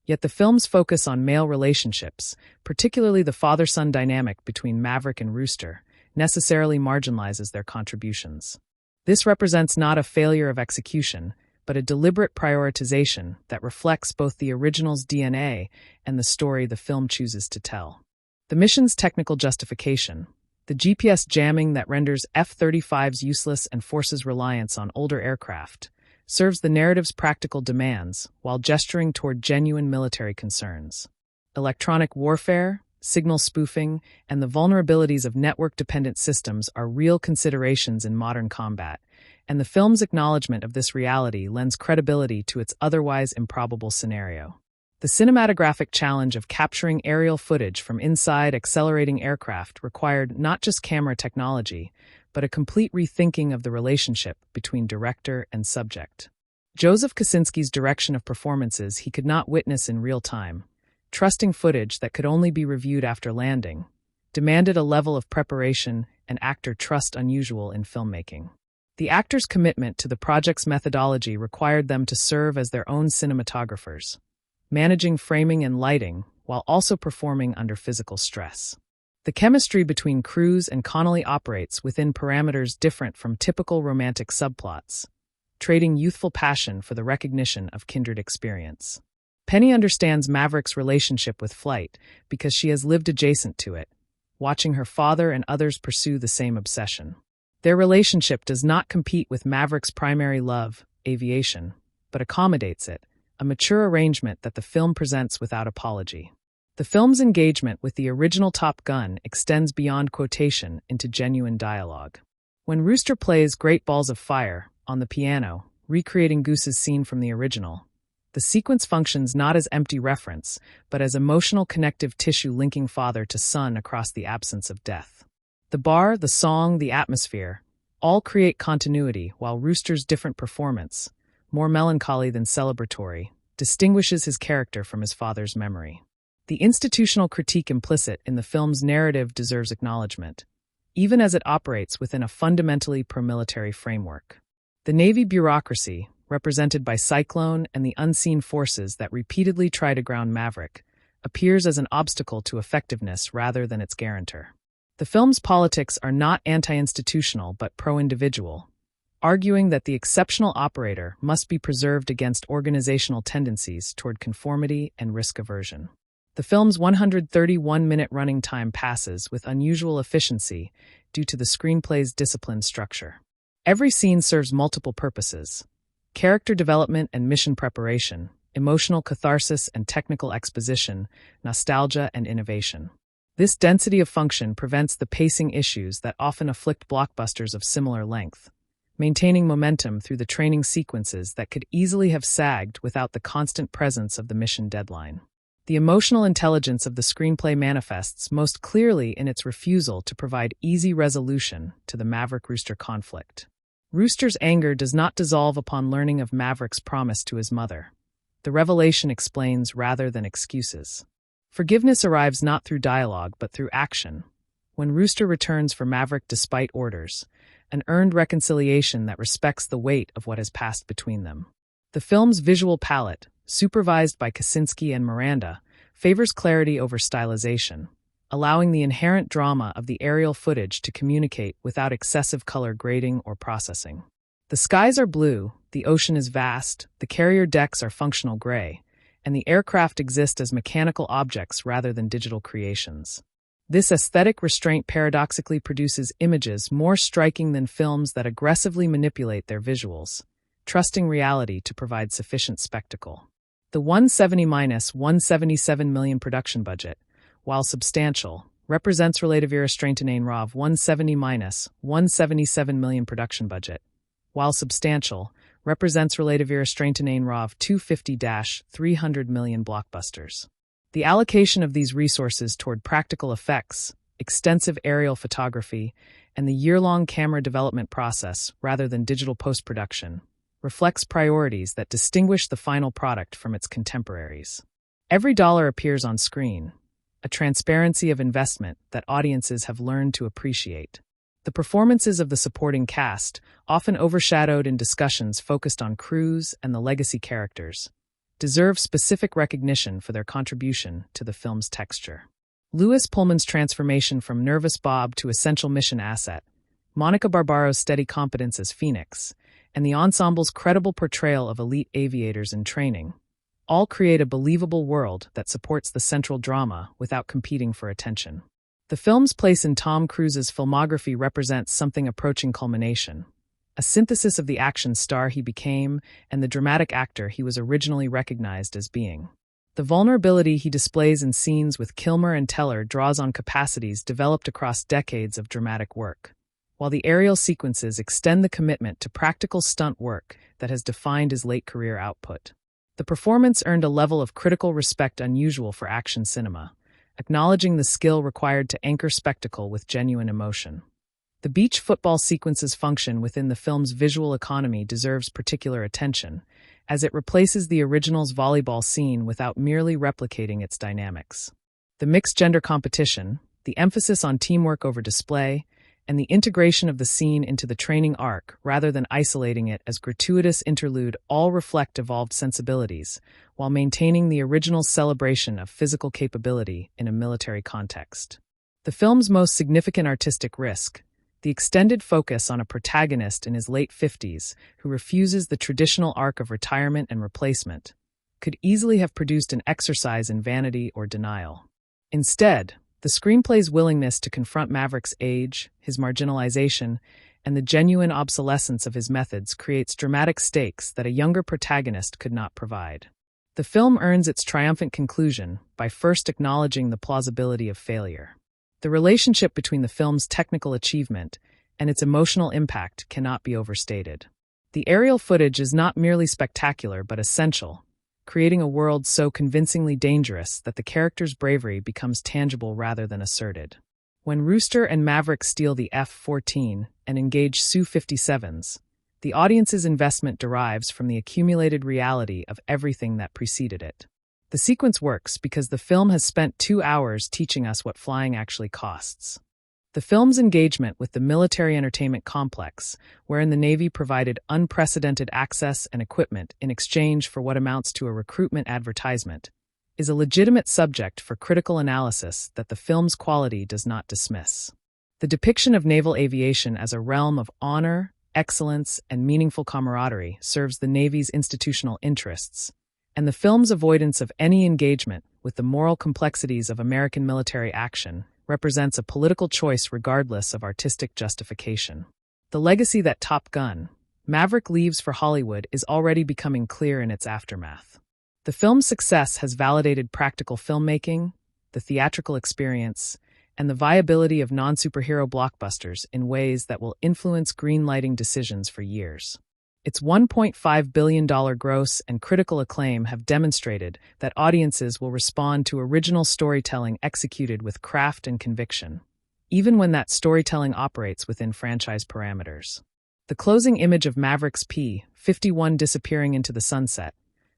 Yet the film's focus on male relationships, particularly the father-son dynamic between Maverick and Rooster, necessarily marginalizes their contributions. This represents not a failure of execution, but a deliberate prioritization that reflects both the original's DNA and the story the film chooses to tell. The mission's technical justification, the GPS jamming that renders F-35s useless and forces reliance on older aircraft, serves the narrative's practical demands while gesturing toward genuine military concerns. Electronic warfare, signal spoofing, and the vulnerabilities of network-dependent systems are real considerations in modern combat, and the film's acknowledgement of this reality lends credibility to its otherwise improbable scenario. The cinematographic challenge of capturing aerial footage from inside accelerating aircraft required not just camera technology, but a complete rethinking of the relationship between director and subject. Joseph Kosinski's direction of performances he could not witness in real time, trusting footage that could only be reviewed after landing, demanded a level of preparation and actor trust unusual in filmmaking. The actors' commitment to the project's methodology required them to serve as their own cinematographers, managing framing and lighting while also performing under physical stress. The chemistry between Cruise and Connolly operates within parameters different from typical romantic subplots, trading youthful passion for the recognition of kindred experience. Penny understands Maverick's relationship with flight because she has lived adjacent to it, watching her father and others pursue the same obsession. Their relationship does not compete with Maverick's primary love, aviation, but accommodates it, a mature arrangement that the film presents without apology. The film's engagement with the original Top Gun extends beyond quotation into genuine dialogue. When Rooster plays Great Balls of Fire on the piano, recreating Goose's scene from the original, the sequence functions not as empty reference, but as emotional connective tissue linking father to son across the absence of death. The bar, the song, the atmosphere, all create continuity, while Rooster's different performance, more melancholy than celebratory, distinguishes his character from his father's memory. The institutional critique implicit in the film's narrative deserves acknowledgement, even as it operates within a fundamentally pro-military framework. The Navy bureaucracy, represented by Cyclone and the unseen forces that repeatedly try to ground Maverick, appears as an obstacle to effectiveness rather than its guarantor. The film's politics are not anti-institutional but pro-individual, arguing that the exceptional operator must be preserved against organizational tendencies toward conformity and risk aversion. The film's 131-minute running time passes with unusual efficiency due to the screenplay's disciplined structure. Every scene serves multiple purposes: character development and mission preparation, emotional catharsis and technical exposition, nostalgia and innovation. This density of function prevents the pacing issues that often afflict blockbusters of similar length, maintaining momentum through the training sequences that could easily have sagged without the constant presence of the mission deadline. The emotional intelligence of the screenplay manifests most clearly in its refusal to provide easy resolution to the Maverick-Rooster conflict. Rooster's anger does not dissolve upon learning of Maverick's promise to his mother. The revelation explains rather than excuses. Forgiveness arrives not through dialogue but through action. When Rooster returns for Maverick despite orders, an earned reconciliation that respects the weight of what has passed between them. The film's visual palette, supervised by Kosinski and Miranda, favors clarity over stylization, allowing the inherent drama of the aerial footage to communicate without excessive color grading or processing. The skies are blue, the ocean is vast, the carrier decks are functional gray, and the aircraft exist as mechanical objects rather than digital creations. This aesthetic restraint paradoxically produces images more striking than films that aggressively manipulate their visuals, trusting reality to provide sufficient spectacle. The $170–177 million production budget, while substantial, represents relative restraintenain RAV $170–177 million production budget, while substantial, represents relative restraintenain RAV $250–300 million blockbusters. The allocation of these resources toward practical effects, extensive aerial photography, and the year-long camera development process rather than digital post-production reflects priorities that distinguish the final product from its contemporaries. Every dollar appears on screen, a transparency of investment that audiences have learned to appreciate. The performances of the supporting cast, often overshadowed in discussions focused on crews and the legacy characters, deserve specific recognition for their contribution to the film's texture. Louis Pullman's transformation from nervous Bob to essential mission asset, Monica Barbaro's steady competence as Phoenix, and the ensemble's credible portrayal of elite aviators in training, all create a believable world that supports the central drama without competing for attention. The film's place in Tom Cruise's filmography represents something approaching culmination, a synthesis of the action star he became and the dramatic actor he was originally recognized as being. The vulnerability he displays in scenes with Kilmer and Teller draws on capacities developed across decades of dramatic work, while the aerial sequences extend the commitment to practical stunt work that has defined his late career output. The performance earned a level of critical respect unusual for action cinema, acknowledging the skill required to anchor spectacle with genuine emotion. The beach football sequence's function within the film's visual economy deserves particular attention, as it replaces the original's volleyball scene without merely replicating its dynamics. The mixed-gender competition, the emphasis on teamwork over display, and the integration of the scene into the training arc rather than isolating it as gratuitous interlude all reflect evolved sensibilities, while maintaining the original's celebration of physical capability in a military context. The film's most significant artistic risk, the extended focus on a protagonist in his late 50s who refuses the traditional arc of retirement and replacement, could easily have produced an exercise in vanity or denial. Instead, the screenplay's willingness to confront Maverick's age, his marginalization, and the genuine obsolescence of his methods creates dramatic stakes that a younger protagonist could not provide. The film earns its triumphant conclusion by first acknowledging the plausibility of failure. The relationship between the film's technical achievement and its emotional impact cannot be overstated. The aerial footage is not merely spectacular but essential, creating a world so convincingly dangerous that the character's bravery becomes tangible rather than asserted. When Rooster and Maverick steal the F-14 and engage Su-57s, the audience's investment derives from the accumulated reality of everything that preceded it. The sequence works because the film has spent 2 hours teaching us what flying actually costs. The film's engagement with the military entertainment complex, wherein the Navy provided unprecedented access and equipment in exchange for what amounts to a recruitment advertisement, is a legitimate subject for critical analysis that the film's quality does not dismiss. The depiction of naval aviation as a realm of honor, excellence, and meaningful camaraderie serves the Navy's institutional interests, and the film's avoidance of any engagement with the moral complexities of American military action represents a political choice regardless of artistic justification. The legacy that Top Gun, Maverick leaves for Hollywood is already becoming clear in its aftermath. The film's success has validated practical filmmaking, the theatrical experience, and the viability of non-superhero blockbusters in ways that will influence green-lighting decisions for years. Its $1.5 billion gross and critical acclaim have demonstrated that audiences will respond to original storytelling executed with craft and conviction, even when that storytelling operates within franchise parameters. The closing image of Maverick's P-51 disappearing into the sunset,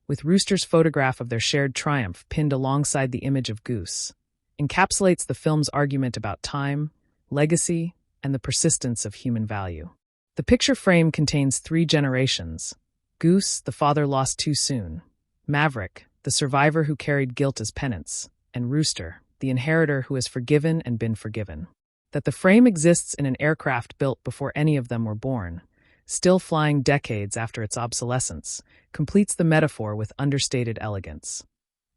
with Rooster's photograph of their shared triumph pinned alongside the image of Goose, encapsulates the film's argument about time, legacy, and the persistence of human value. The picture frame contains 3 generations: Goose, the father lost too soon; Maverick, the survivor who carried guilt as penance; and Rooster, the inheritor who has forgiven and been forgiven. That the frame exists in an aircraft built before any of them were born still flying decades after its obsolescence, completes the metaphor with understated elegance.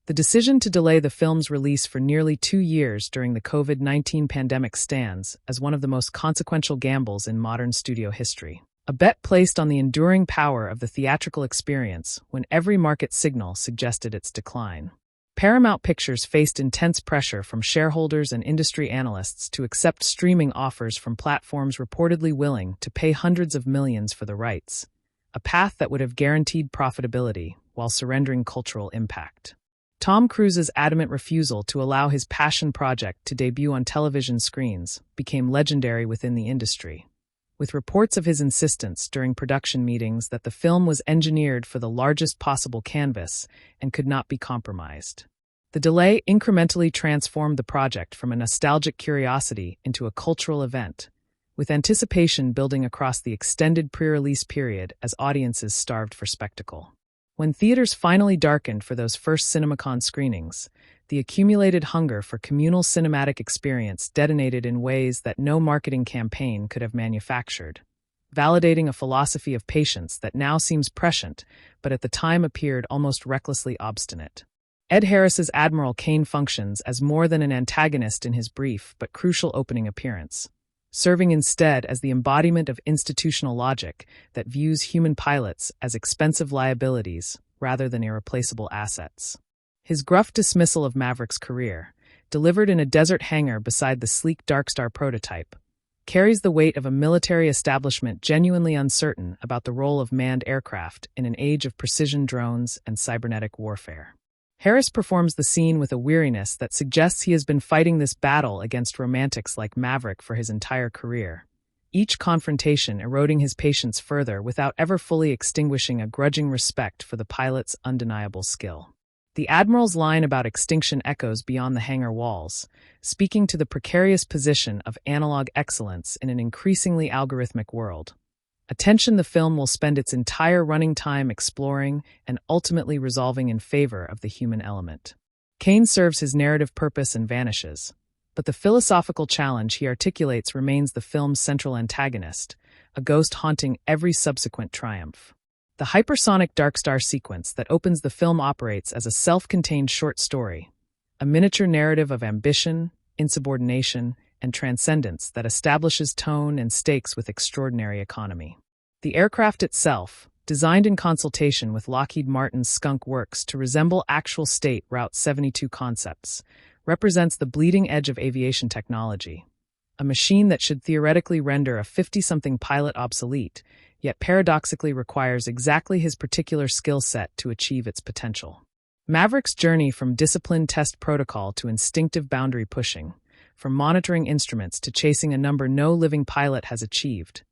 The decision to delay the film's release for nearly 2 years during the COVID-19 pandemic stands as one of the most consequential gambles in modern studio history. A bet placed on the enduring power of the theatrical experience when every market signal suggested its decline. Paramount Pictures faced intense pressure from shareholders and industry analysts to accept streaming offers from platforms reportedly willing to pay hundreds of millions for the rights, a path that would have guaranteed profitability while surrendering cultural impact. Tom Cruise's adamant refusal to allow his passion project to debut on television screens became legendary within the industry, with reports of his insistence during production meetings that the film was engineered for the largest possible canvas and could not be compromised. The delay incrementally transformed the project from a nostalgic curiosity into a cultural event, with anticipation building across the extended pre-release period as audiences starved for spectacle. When theaters finally darkened for those first CinemaCon screenings, the accumulated hunger for communal cinematic experience detonated in ways that no marketing campaign could have manufactured, validating a philosophy of patience that now seems prescient, but at the time appeared almost recklessly obstinate. Ed Harris's Admiral Kane functions as more than an antagonist in his brief but crucial opening appearance, serving instead as the embodiment of institutional logic that views human pilots as expensive liabilities rather than irreplaceable assets. His gruff dismissal of Maverick's career, delivered in a desert hangar beside the sleek Darkstar prototype, carries the weight of a military establishment genuinely uncertain about the role of manned aircraft in an age of precision drones and cybernetic warfare. Harris performs the scene with a weariness that suggests he has been fighting this battle against romantics like Maverick for his entire career, each confrontation eroding his patience further without ever fully extinguishing a grudging respect for the pilot's undeniable skill. The Admiral's line about extinction echoes beyond the hangar walls, speaking to the precarious position of analog excellence in an increasingly algorithmic world. A tension the film will spend its entire running time exploring and ultimately resolving in favor of the human element. Kane serves his narrative purpose and vanishes, but the philosophical challenge he articulates remains the film's central antagonist, a ghost haunting every subsequent triumph. The hypersonic Darkstar sequence that opens the film operates as a self-contained short story, a miniature narrative of ambition, insubordination, and transcendence that establishes tone and stakes with extraordinary economy. The aircraft itself, designed in consultation with Lockheed Martin's Skunk Works to resemble actual state Route 72 concepts, represents the bleeding edge of aviation technology, a machine that should theoretically render a 50-something pilot obsolete, yet paradoxically requires exactly his particular skill set to achieve its potential. Maverick's journey from disciplined test protocol to instinctive boundary pushing, from monitoring instruments to chasing a number no living pilot has achieved,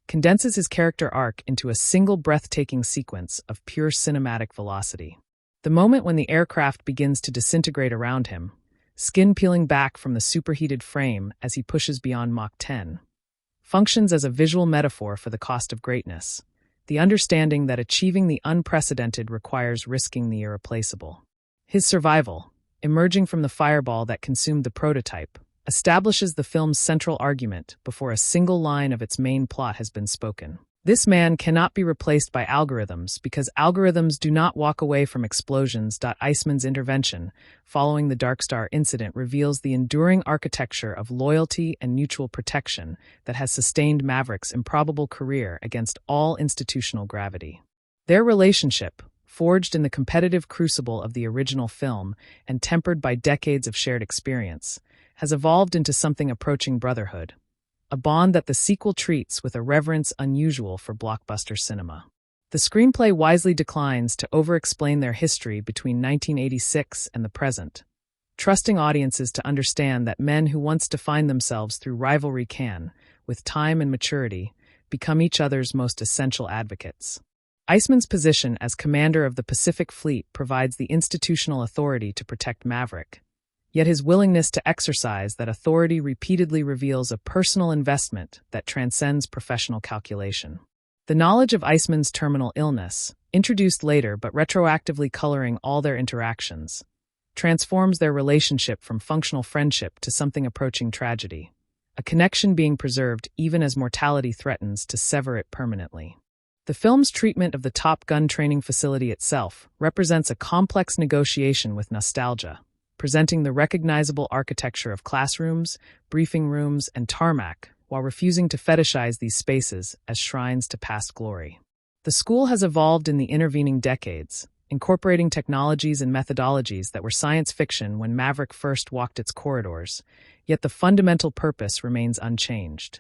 condenses his character arc into a single breathtaking sequence of pure cinematic velocity. The moment when the aircraft begins to disintegrate around him, skin peeling back from the superheated frame as he pushes beyond Mach 10, functions as a visual metaphor for the cost of greatness, the understanding that achieving the unprecedented requires risking the irreplaceable. His survival, emerging from the fireball that consumed the prototype, establishes the film's central argument before a single line of its main plot has been spoken. This man cannot be replaced by algorithms because algorithms do not walk away from explosions. Eisman's intervention following the Darkstar incident reveals the enduring architecture of loyalty and mutual protection that has sustained Maverick's improbable career against all institutional gravity. Their relationship, forged in the competitive crucible of the original film and tempered by decades of shared experience, has evolved into something approaching brotherhood, a bond that the sequel treats with a reverence unusual for blockbuster cinema. The screenplay wisely declines to over-explain their history between 1986 and the present, trusting audiences to understand that men who once defined themselves through rivalry can, with time and maturity, become each other's most essential advocates. Eisman's position as commander of the Pacific Fleet provides the institutional authority to protect Maverick, yet his willingness to exercise that authority repeatedly reveals a personal investment that transcends professional calculation. The knowledge of Eisman's terminal illness, introduced later but retroactively coloring all their interactions, transforms their relationship from functional friendship to something approaching tragedy, a connection being preserved even as mortality threatens to sever it permanently. The film's treatment of the Top Gun training facility itself represents a complex negotiation with nostalgia, presenting the recognizable architecture of classrooms, briefing rooms, and tarmac, while refusing to fetishize these spaces as shrines to past glory. The school has evolved in the intervening decades, incorporating technologies and methodologies that were science fiction when Maverick first walked its corridors, yet the fundamental purpose remains unchanged: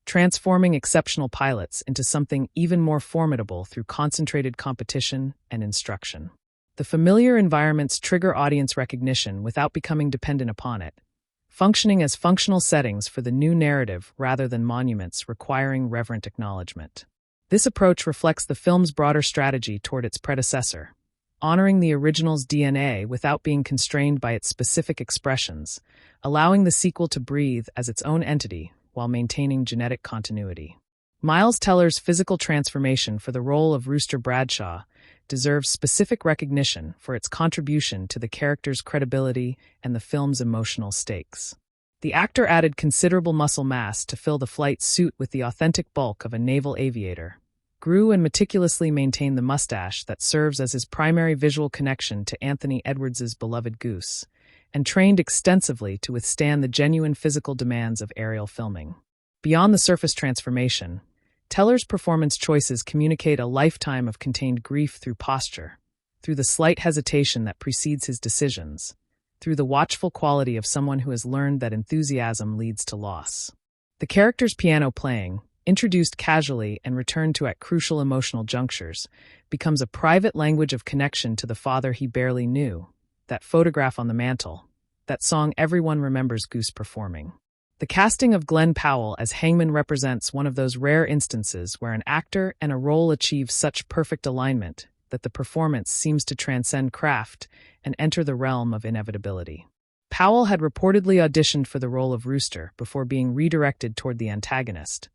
transforming exceptional pilots into something even more formidable through concentrated competition and instruction. The familiar environments trigger audience recognition without becoming dependent upon it, functioning as functional settings for the new narrative rather than monuments requiring reverent acknowledgement. This approach reflects the film's broader strategy toward its predecessor, honoring the original's DNA without being constrained by its specific expressions, allowing the sequel to breathe as its own entity while maintaining genetic continuity. Miles Teller's physical transformation for the role of Rooster Bradshaw deserves specific recognition for its contribution to the character's credibility and the film's emotional stakes. The actor added considerable muscle mass to fill the flight suit with the authentic bulk of a naval aviator, grew and meticulously maintained the mustache that serves as his primary visual connection to Anthony Edwards's beloved Goose, and trained extensively to withstand the genuine physical demands of aerial filming. Beyond the surface transformation, Teller's performance choices communicate a lifetime of contained grief through posture, through the slight hesitation that precedes his decisions, through the watchful quality of someone who has learned that enthusiasm leads to loss. The character's piano playing, introduced casually and returned to at crucial emotional junctures, becomes a private language of connection to the father he barely knew, that photograph on the mantel, that song everyone remembers Goose performing. The casting of Glenn Powell as Hangman represents one of those rare instances where an actor and a role achieve such perfect alignment that the performance seems to transcend craft and enter the realm of inevitability. Powell had reportedly auditioned for the role of Rooster before being redirected toward the antagonist,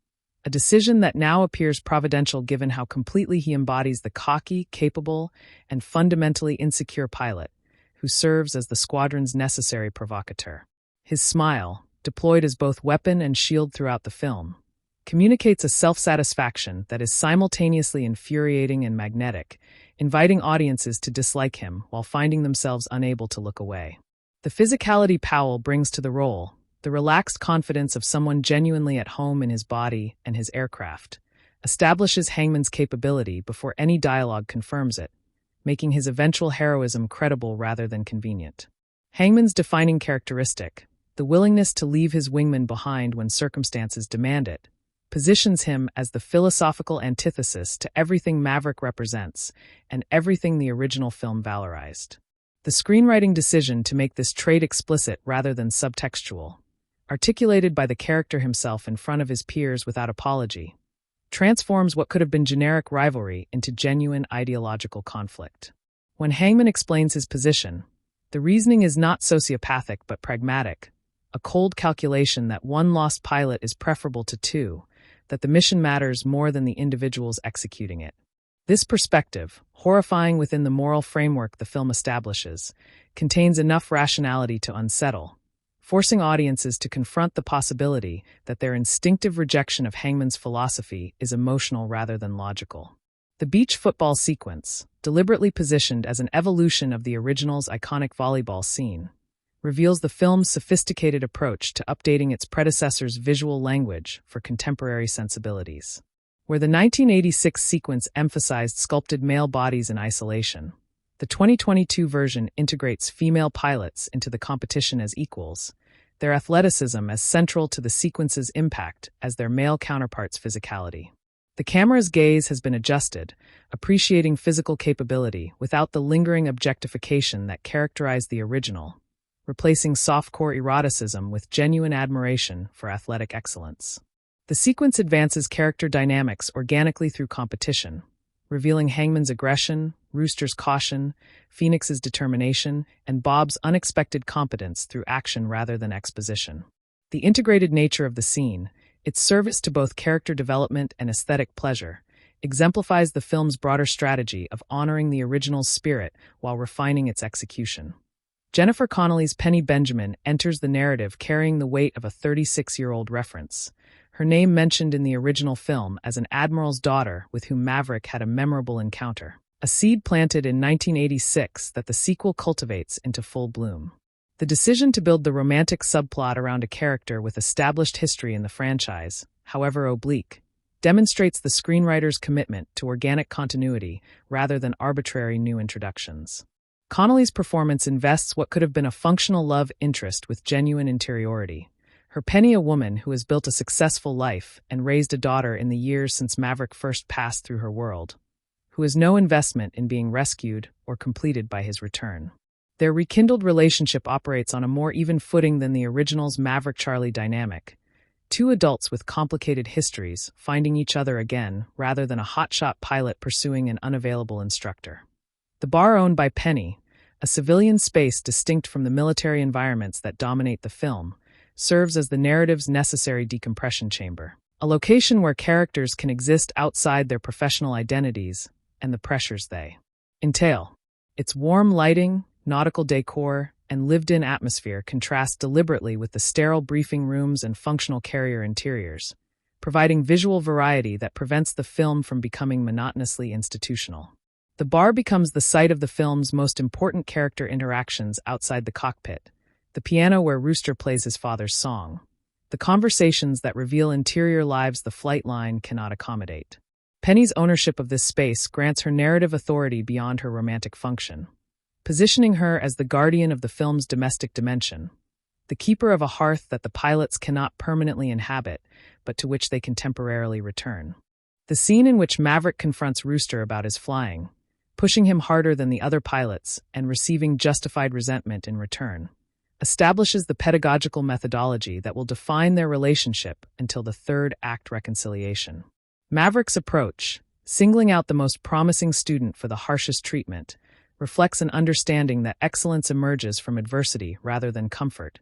a decision that now appears providential given how completely he embodies the cocky, capable, and fundamentally insecure pilot who serves as the squadron's necessary provocateur. His smile, deployed as both weapon and shield throughout the film, communicates a self-satisfaction that is simultaneously infuriating and magnetic, inviting audiences to dislike him while finding themselves unable to look away. The physicality Powell brings to the role, the relaxed confidence of someone genuinely at home in his body and his aircraft, establishes Hangman's capability before any dialogue confirms it, making his eventual heroism credible rather than convenient. Hangman's defining characteristic, the willingness to leave his wingman behind when circumstances demand it, positions him as the philosophical antithesis to everything Maverick represents and everything the original film valorized. The screenwriting decision to make this trait explicit rather than subtextual, articulated by the character himself in front of his peers without apology, transforms what could have been generic rivalry into genuine ideological conflict. When Hangman explains his position, the reasoning is not sociopathic but pragmatic, a cold calculation that one lost pilot is preferable to two, that the mission matters more than the individuals executing it. This perspective, horrifying within the moral framework the film establishes, contains enough rationality to unsettle, forcing audiences to confront the possibility that their instinctive rejection of Hangman's philosophy is emotional rather than logical. The beach football sequence, deliberately positioned as an evolution of the original's iconic volleyball scene, reveals the film's sophisticated approach to updating its predecessor's visual language for contemporary sensibilities. Where the 1986 sequence emphasized sculpted male bodies in isolation, the 2022 version integrates female pilots into the competition as equals, their athleticism as central to the sequence's impact as their male counterparts' physicality. The camera's gaze has been adjusted, appreciating physical capability without the lingering objectification that characterized the original, replacing softcore eroticism with genuine admiration for athletic excellence. The sequence advances character dynamics organically through competition, revealing Hangman's aggression, Rooster's caution, Phoenix's determination, and Bob's unexpected competence through action rather than exposition. The integrated nature of the scene, its service to both character development and aesthetic pleasure, exemplifies the film's broader strategy of honoring the original's spirit while refining its execution. Jennifer Connelly's Penny Benjamin enters the narrative carrying the weight of a 36-year-old reference, her name mentioned in the original film as an admiral's daughter with whom Maverick had a memorable encounter, a seed planted in 1986 that the sequel cultivates into full bloom. The decision to build the romantic subplot around a character with established history in the franchise, however oblique, demonstrates the screenwriter's commitment to organic continuity rather than arbitrary new introductions. Connelly's performance invests what could have been a functional love interest with genuine interiority. Her Penny, a woman who has built a successful life and raised a daughter in the years since Maverick first passed through her world, who has no investment in being rescued or completed by his return. Their rekindled relationship operates on a more even footing than the original's Maverick-Charlie dynamic, two adults with complicated histories finding each other again rather than a hotshot pilot pursuing an unavailable instructor. The bar owned by Penny, a civilian space distinct from the military environments that dominate the film, serves as the narrative's necessary decompression chamber, a location where characters can exist outside their professional identities and the pressures they entail. Its warm lighting, nautical decor, and lived-in atmosphere contrast deliberately with the sterile briefing rooms and functional carrier interiors, providing visual variety that prevents the film from becoming monotonously institutional. The bar becomes the site of the film's most important character interactions outside the cockpit, the piano where Rooster plays his father's song, the conversations that reveal interior lives the flight line cannot accommodate. Penny's ownership of this space grants her narrative authority beyond her romantic function, positioning her as the guardian of the film's domestic dimension, the keeper of a hearth that the pilots cannot permanently inhabit, but to which they can temporarily return. The scene in which Maverick confronts Rooster about his flying, pushing him harder than the other pilots and receiving justified resentment in return, establishes the pedagogical methodology that will define their relationship until the third act reconciliation. Maverick's approach, singling out the most promising student for the harshest treatment, reflects an understanding that excellence emerges from adversity rather than comfort,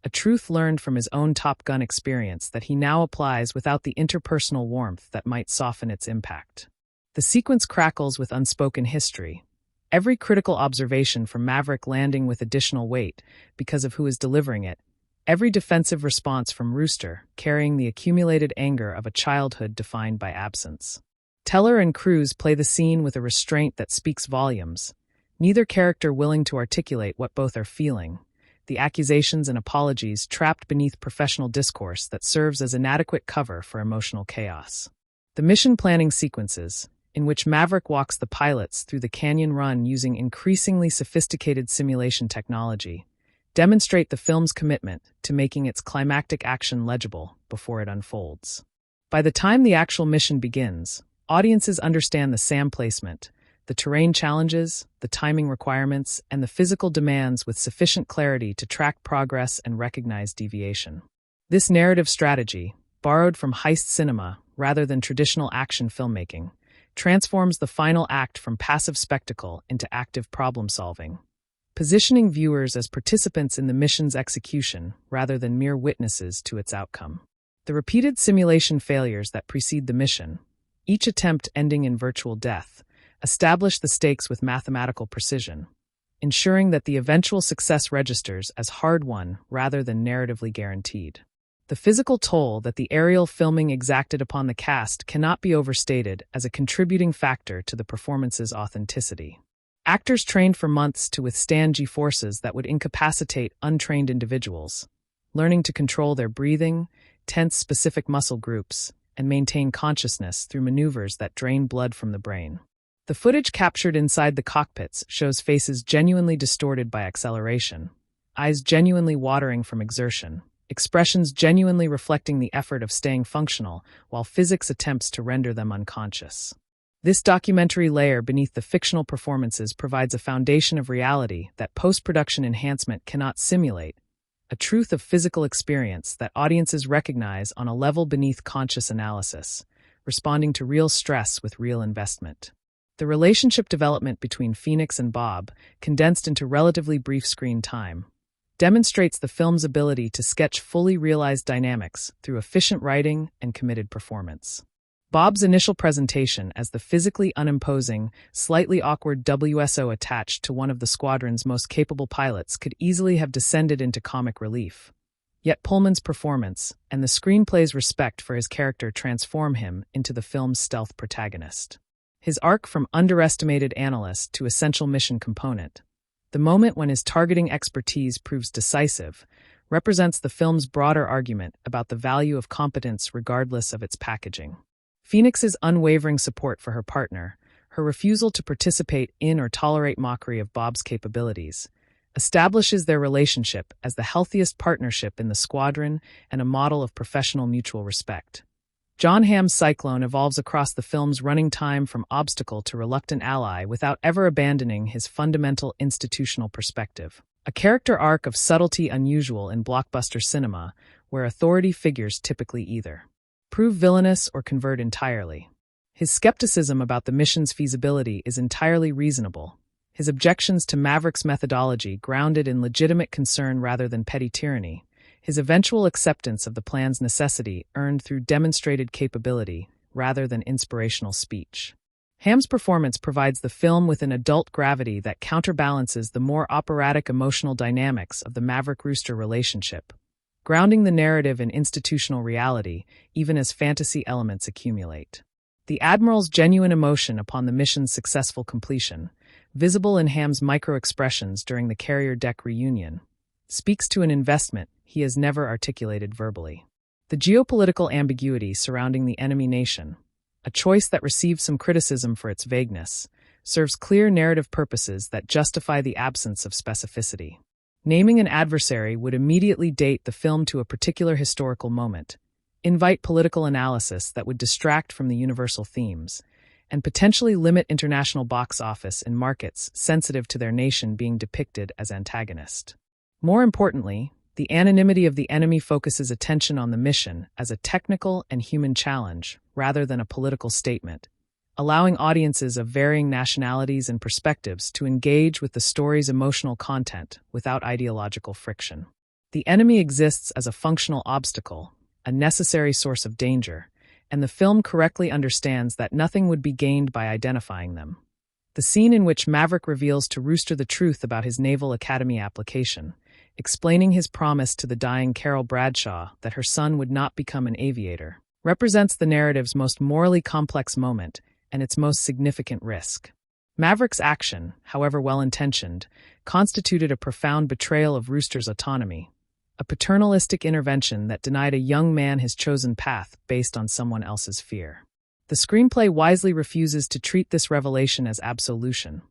a truth learned from his own Top Gun experience that he now applies without the interpersonal warmth that might soften its impact. The sequence crackles with unspoken history, every critical observation from Maverick landing with additional weight because of who is delivering it, every defensive response from Rooster carrying the accumulated anger of a childhood defined by absence. Teller and Cruz play the scene with a restraint that speaks volumes, neither character willing to articulate what both are feeling, the accusations and apologies trapped beneath professional discourse that serves as inadequate cover for emotional chaos. The mission planning sequences, in which Maverick walks the pilots through the canyon run using increasingly sophisticated simulation technology, demonstrate the film's commitment to making its climactic action legible before it unfolds. By the time the actual mission begins, audiences understand the SAM placement, the terrain challenges, the timing requirements, and the physical demands with sufficient clarity to track progress and recognize deviation. This narrative strategy, borrowed from heist cinema rather than traditional action filmmaking, transforms the final act from passive spectacle into active problem-solving, positioning viewers as participants in the mission's execution rather than mere witnesses to its outcome. The repeated simulation failures that precede the mission, each attempt ending in virtual death, establish the stakes with mathematical precision, ensuring that the eventual success registers as hard-won rather than narratively guaranteed. The physical toll that the aerial filming exacted upon the cast cannot be overstated as a contributing factor to the performance's authenticity. Actors trained for months to withstand G-forces that would incapacitate untrained individuals, learning to control their breathing, tense specific muscle groups, and maintain consciousness through maneuvers that drain blood from the brain. The footage captured inside the cockpits shows faces genuinely distorted by acceleration, eyes genuinely watering from exertion, expressions genuinely reflecting the effort of staying functional while physics attempts to render them unconscious. This documentary layer beneath the fictional performances provides a foundation of reality that post-production enhancement cannot simulate, a truth of physical experience that audiences recognize on a level beneath conscious analysis, responding to real stress with real investment. The relationship development between Phoenix and Bob, condensed into relatively brief screen time, demonstrates the film's ability to sketch fully realized dynamics through efficient writing and committed performance. Bob's initial presentation as the physically unimposing, slightly awkward WSO attached to one of the squadron's most capable pilots could easily have descended into comic relief. Yet Pullman's performance and the screenplay's respect for his character transform him into the film's stealth protagonist. His arc from underestimated analyst to essential mission component, the moment when his targeting expertise proves decisive, represents the film's broader argument about the value of competence regardless of its packaging. Phoenix's unwavering support for her partner, her refusal to participate in or tolerate mockery of Bob's capabilities, establishes their relationship as the healthiest partnership in the squadron and a model of professional mutual respect. John Hamm's Cyclone evolves across the film's running time from obstacle to reluctant ally without ever abandoning his fundamental institutional perspective. A character arc of subtlety unusual in blockbuster cinema, where authority figures typically either prove villainous or convert entirely. His skepticism about the mission's feasibility is entirely reasonable. His objections to Maverick's methodology grounded in legitimate concern rather than petty tyranny. His eventual acceptance of the plan's necessity earned through demonstrated capability rather than inspirational speech. Hamm's performance provides the film with an adult gravity that counterbalances the more operatic emotional dynamics of the Maverick-Rooster relationship, grounding the narrative in institutional reality even as fantasy elements accumulate. The Admiral's genuine emotion upon the mission's successful completion, visible in Hamm's micro-expressions during the carrier deck reunion, speaks to an investment he has never articulated verbally. The geopolitical ambiguity surrounding the enemy nation, a choice that received some criticism for its vagueness, serves clear narrative purposes that justify the absence of specificity. Naming an adversary would immediately date the film to a particular historical moment, invite political analysis that would distract from the universal themes, and potentially limit international box office in markets sensitive to their nation being depicted as antagonist. More importantly, the anonymity of the enemy focuses attention on the mission as a technical and human challenge rather than a political statement, allowing audiences of varying nationalities and perspectives to engage with the story's emotional content without ideological friction. The enemy exists as a functional obstacle, a necessary source of danger, and the film correctly understands that nothing would be gained by identifying them. The scene in which Maverick reveals to Rooster the truth about his Naval Academy application, explaining his promise to the dying Carol Bradshaw that her son would not become an aviator, represents the narrative's most morally complex moment and its most significant risk. Maverick's action, however well-intentioned, constituted a profound betrayal of Rooster's autonomy, a paternalistic intervention that denied a young man his chosen path based on someone else's fear. The screenplay wisely refuses to treat this revelation as absolution,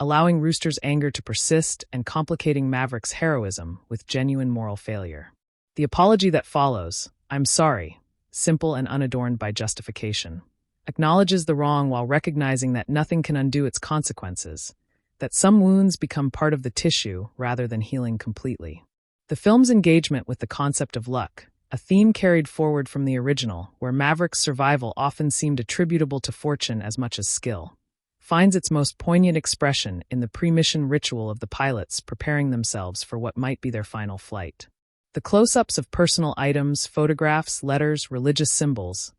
allowing Rooster's anger to persist and complicating Maverick's heroism with genuine moral failure. The apology that follows, "I'm sorry," simple and unadorned by justification, acknowledges the wrong while recognizing that nothing can undo its consequences, that some wounds become part of the tissue rather than healing completely. The film's engagement with the concept of luck, a theme carried forward from the original, where Maverick's survival often seemed attributable to fortune as much as skill, finds its most poignant expression in the pre-mission ritual of the pilots preparing themselves for what might be their final flight. The close-ups of personal items, photographs, letters, religious symbols,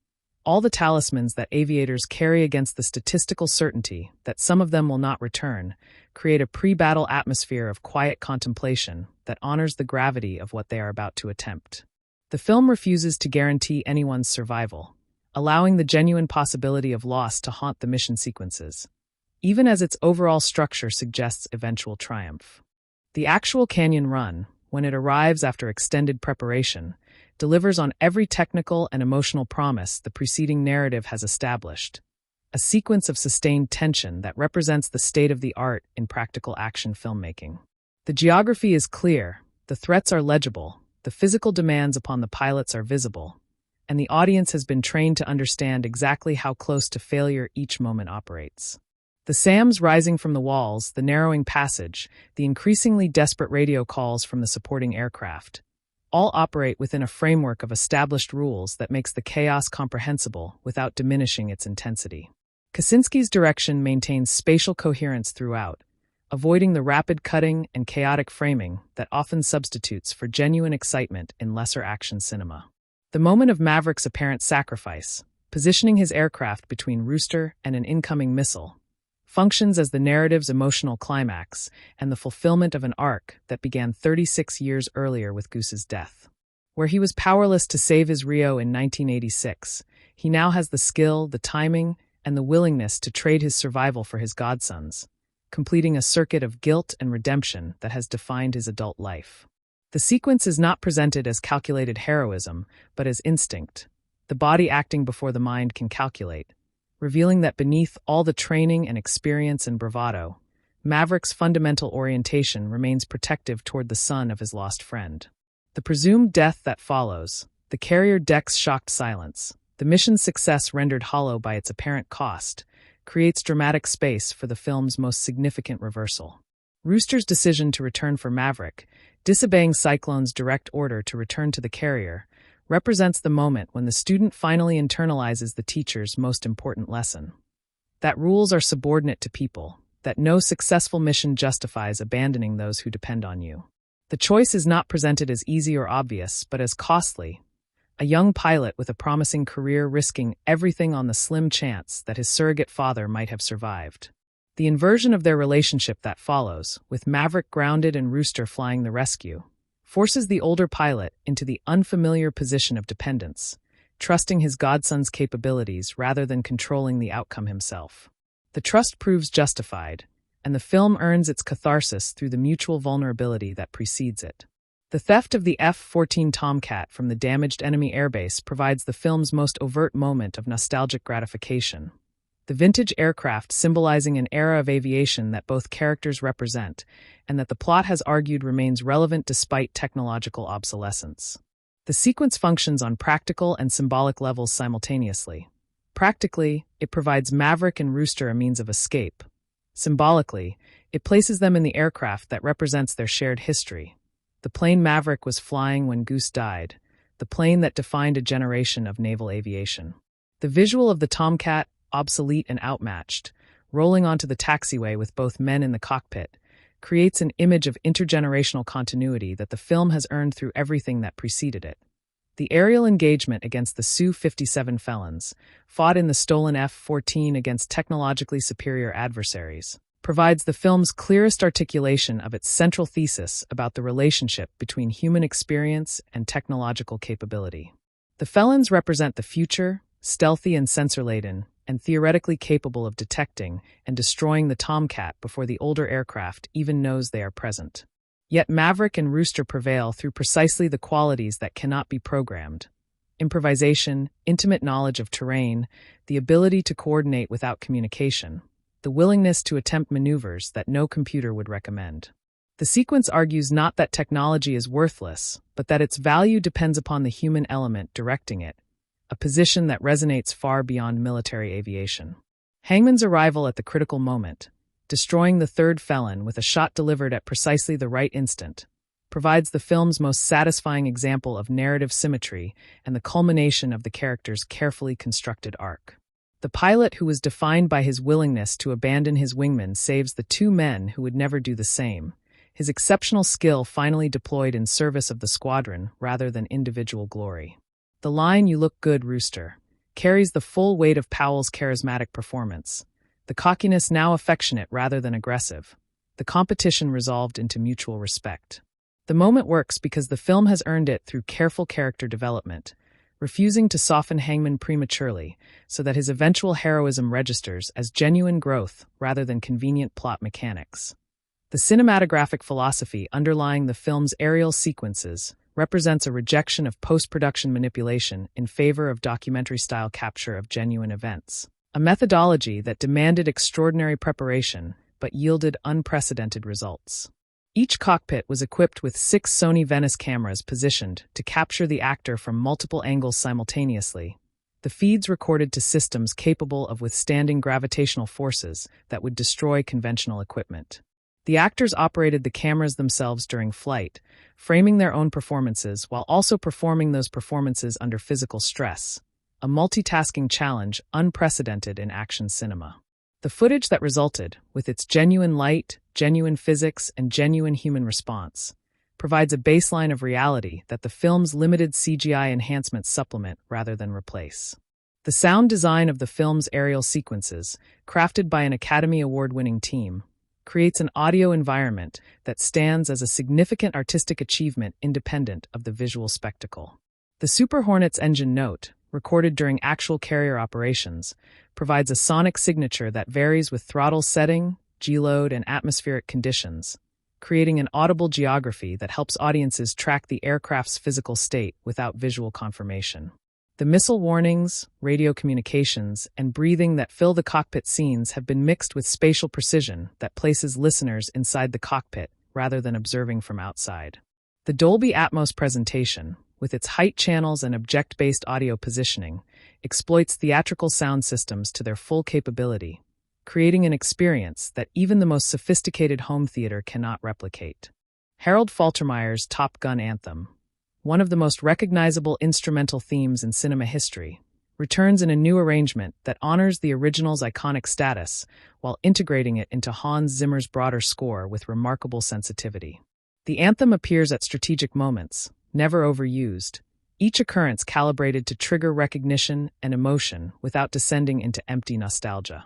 all the talismans that aviators carry against the statistical certainty that some of them will not return, create a pre-battle atmosphere of quiet contemplation that honors the gravity of what they are about to attempt. The film refuses to guarantee anyone's survival, allowing the genuine possibility of loss to haunt the mission sequences, even as its overall structure suggests eventual triumph. The actual canyon run, when it arrives after extended preparation, delivers on every technical and emotional promise the preceding narrative has established, a sequence of sustained tension that represents the state of the art in practical action filmmaking. The geography is clear, the threats are legible, the physical demands upon the pilots are visible, and the audience has been trained to understand exactly how close to failure each moment operates. The SAMs rising from the walls, the narrowing passage, the increasingly desperate radio calls from the supporting aircraft, all operate within a framework of established rules that makes the chaos comprehensible without diminishing its intensity. Kosinski's direction maintains spatial coherence throughout, avoiding the rapid cutting and chaotic framing that often substitutes for genuine excitement in lesser action cinema. The moment of Maverick's apparent sacrifice, positioning his aircraft between Rooster and an incoming missile, functions as the narrative's emotional climax and the fulfillment of an arc that began 36 years earlier with Goose's death. Where he was powerless to save his Rio in 1986, he now has the skill, the timing, and the willingness to trade his survival for his godsons, completing a circuit of guilt and redemption that has defined his adult life. The sequence is not presented as calculated heroism, but as instinct, the body acting before the mind can calculate, revealing that beneath all the training and experience and bravado, Maverick's fundamental orientation remains protective toward the son of his lost friend. The presumed death that follows, the carrier deck's shocked silence, the mission's success rendered hollow by its apparent cost, creates dramatic space for the film's most significant reversal. Rooster's decision to return for Maverick, disobeying Cyclone's direct order to return to the carrier, represents the moment when the student finally internalizes the teacher's most important lesson. That rules are subordinate to people, that no successful mission justifies abandoning those who depend on you. The choice is not presented as easy or obvious, but as costly. A young pilot with a promising career risking everything on the slim chance that his surrogate father might have survived. The inversion of their relationship that follows, with Maverick grounded and Rooster flying the rescue, forces the older pilot into the unfamiliar position of dependence, trusting his godson's capabilities rather than controlling the outcome himself. The trust proves justified, and the film earns its catharsis through the mutual vulnerability that precedes it. The theft of the F-14 Tomcat from the damaged enemy airbase provides the film's most overt moment of nostalgic gratification. The vintage aircraft symbolizing an era of aviation that both characters represent, and that the plot has argued remains relevant despite technological obsolescence. The sequence functions on practical and symbolic levels simultaneously. Practically, it provides Maverick and Rooster a means of escape. Symbolically, it places them in the aircraft that represents their shared history. The plane Maverick was flying when Goose died, the plane that defined a generation of naval aviation. The visual of the Tomcat, obsolete and outmatched, rolling onto the taxiway with both men in the cockpit, creates an image of intergenerational continuity that the film has earned through everything that preceded it. The aerial engagement against the Su-57 felons, fought in the stolen F-14 against technologically superior adversaries, provides the film's clearest articulation of its central thesis about the relationship between human experience and technological capability. The felons represent the future, stealthy and sensor-laden, and theoretically capable of detecting and destroying the Tomcat before the older aircraft even knows they are present. Yet Maverick and Rooster prevail through precisely the qualities that cannot be programmed: improvisation, intimate knowledge of terrain, the ability to coordinate without communication, the willingness to attempt maneuvers that no computer would recommend. The sequence argues not that technology is worthless, but that its value depends upon the human element directing it, a position that resonates far beyond military aviation. Hangman's arrival at the critical moment, destroying the third felon with a shot delivered at precisely the right instant, provides the film's most satisfying example of narrative symmetry and the culmination of the character's carefully constructed arc. The pilot who was defined by his willingness to abandon his wingman saves the two men who would never do the same, his exceptional skill finally deployed in service of the squadron rather than individual glory. The line "You look good, Rooster" carries the full weight of Powell's charismatic performance, the cockiness now affectionate rather than aggressive, the competition resolved into mutual respect. The moment works because the film has earned it through careful character development, refusing to soften Hangman prematurely so that his eventual heroism registers as genuine growth rather than convenient plot mechanics. The cinematographic philosophy underlying the film's aerial sequences represents a rejection of post-production manipulation in favor of documentary-style capture of genuine events, a methodology that demanded extraordinary preparation but yielded unprecedented results. Each cockpit was equipped with 6 Sony Venice cameras positioned to capture the actor from multiple angles simultaneously, the feeds recorded to systems capable of withstanding gravitational forces that would destroy conventional equipment. The actors operated the cameras themselves during flight, framing their own performances while also performing those performances under physical stress, a multitasking challenge unprecedented in action cinema. The footage that resulted, with its genuine light, genuine physics, and genuine human response, provides a baseline of reality that the film's limited CGI enhancements supplement rather than replace. The sound design of the film's aerial sequences, crafted by an Academy Award-winning team, creates an audio environment that stands as a significant artistic achievement independent of the visual spectacle. The Super Hornet's engine note, recorded during actual carrier operations, provides a sonic signature that varies with throttle setting, G-load, and atmospheric conditions, creating an audible geography that helps audiences track the aircraft's physical state without visual confirmation. The missile warnings, radio communications, and breathing that fill the cockpit scenes have been mixed with spatial precision that places listeners inside the cockpit rather than observing from outside. The Dolby Atmos presentation, with its height channels and object-based audio positioning, exploits theatrical sound systems to their full capability, creating an experience that even the most sophisticated home theater cannot replicate. Harold Faltermeyer's Top Gun anthem, one of the most recognizable instrumental themes in cinema history, returns in a new arrangement that honors the original's iconic status while integrating it into Hans Zimmer's broader score with remarkable sensitivity. The anthem appears at strategic moments, never overused, each occurrence calibrated to trigger recognition and emotion without descending into empty nostalgia.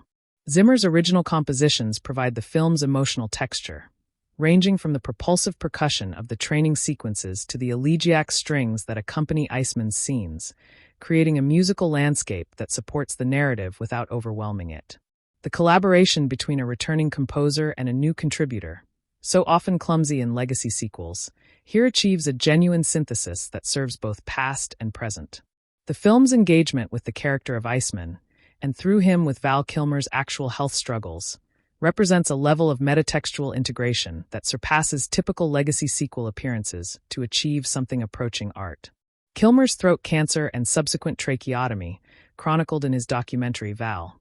Zimmer's original compositions provide the film's emotional texture, ranging from the propulsive percussion of the training sequences to the elegiac strings that accompany Iceman's scenes, creating a musical landscape that supports the narrative without overwhelming it. The collaboration between a returning composer and a new contributor, so often clumsy in legacy sequels, here achieves a genuine synthesis that serves both past and present. The film's engagement with the character of Iceman, and through him with Val Kilmer's actual health struggles, represents a level of metatextual integration that surpasses typical legacy sequel appearances to achieve something approaching art. Kilmer's throat cancer and subsequent tracheotomy, chronicled in his documentary Val,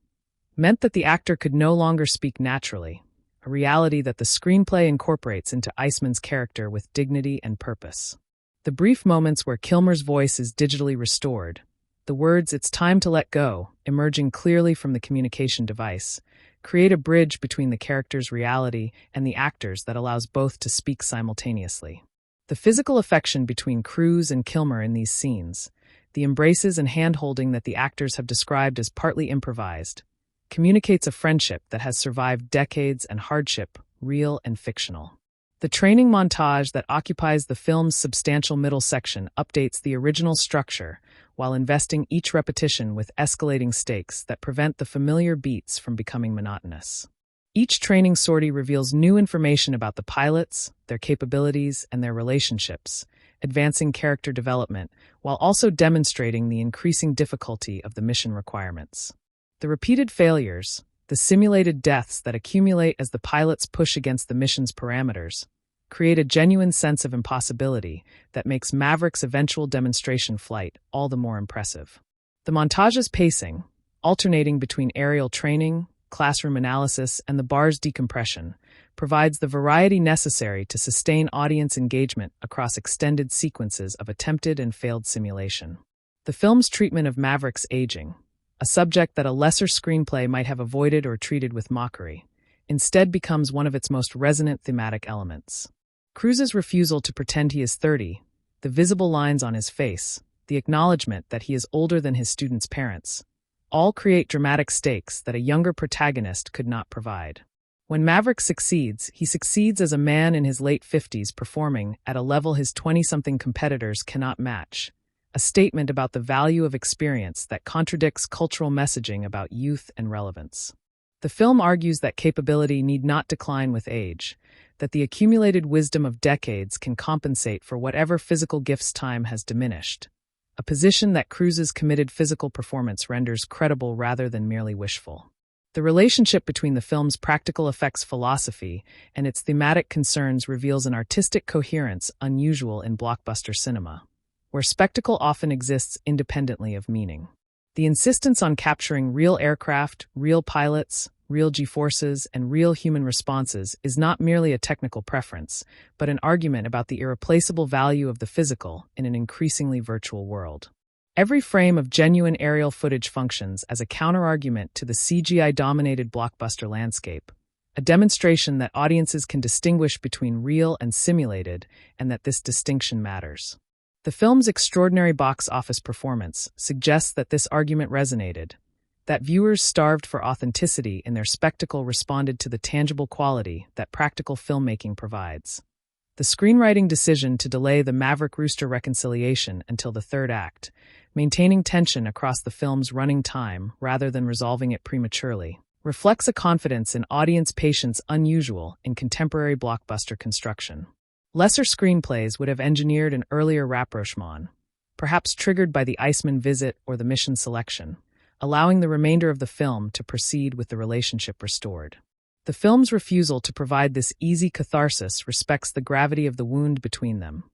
meant that the actor could no longer speak naturally, a reality that the screenplay incorporates into Iceman's character with dignity and purpose. The brief moments where Kilmer's voice is digitally restored, the words "it's time to let go" emerging clearly from the communication device, create a bridge between the character's reality and the actor's that allows both to speak simultaneously. The physical affection between Cruise and Kilmer in these scenes, the embraces and hand-holding that the actors have described as partly improvised, communicates a friendship that has survived decades and hardship, real and fictional. The training montage that occupies the film's substantial middle section updates the original structure while investing each repetition with escalating stakes that prevent the familiar beats from becoming monotonous. Each training sortie reveals new information about the pilots, their capabilities, and their relationships, advancing character development while also demonstrating the increasing difficulty of the mission requirements. The repeated failures, the simulated deaths that accumulate as the pilots push against the mission's parameters, create a genuine sense of impossibility that makes Maverick's eventual demonstration flight all the more impressive. The montage's pacing, alternating between aerial training, classroom analysis, and the bar's decompression, provides the variety necessary to sustain audience engagement across extended sequences of attempted and failed simulation. The film's treatment of Maverick's aging, a subject that a lesser screenplay might have avoided or treated with mockery, instead becomes one of its most resonant thematic elements. Cruise's refusal to pretend he is 30, the visible lines on his face, the acknowledgement that he is older than his students' parents, all create dramatic stakes that a younger protagonist could not provide. When Maverick succeeds, he succeeds as a man in his late 50s performing at a level his 20-something competitors cannot match, a statement about the value of experience that contradicts cultural messaging about youth and relevance. The film argues that capability need not decline with age, that the accumulated wisdom of decades can compensate for whatever physical gifts time has diminished, a position that Cruise's committed physical performance renders credible rather than merely wishful. The relationship between the film's practical effects philosophy and its thematic concerns reveals an artistic coherence unusual in blockbuster cinema, where spectacle often exists independently of meaning. The insistence on capturing real aircraft, real pilots, real G-forces, and real human responses is not merely a technical preference, but an argument about the irreplaceable value of the physical in an increasingly virtual world. Every frame of genuine aerial footage functions as a counterargument to the CGI-dominated blockbuster landscape, a demonstration that audiences can distinguish between real and simulated, and that this distinction matters. The film's extraordinary box office performance suggests that this argument resonated, that viewers starved for authenticity in their spectacle responded to the tangible quality that practical filmmaking provides. The screenwriting decision to delay the Maverick-Rooster reconciliation until the third act, maintaining tension across the film's running time rather than resolving it prematurely, reflects a confidence in audience patience unusual in contemporary blockbuster construction. Lesser screenplays would have engineered an earlier rapprochement, perhaps triggered by the Iceman visit or the mission selection, allowing the remainder of the film to proceed with the relationship restored. The film's refusal to provide this easy catharsis respects the gravity of the wound between them,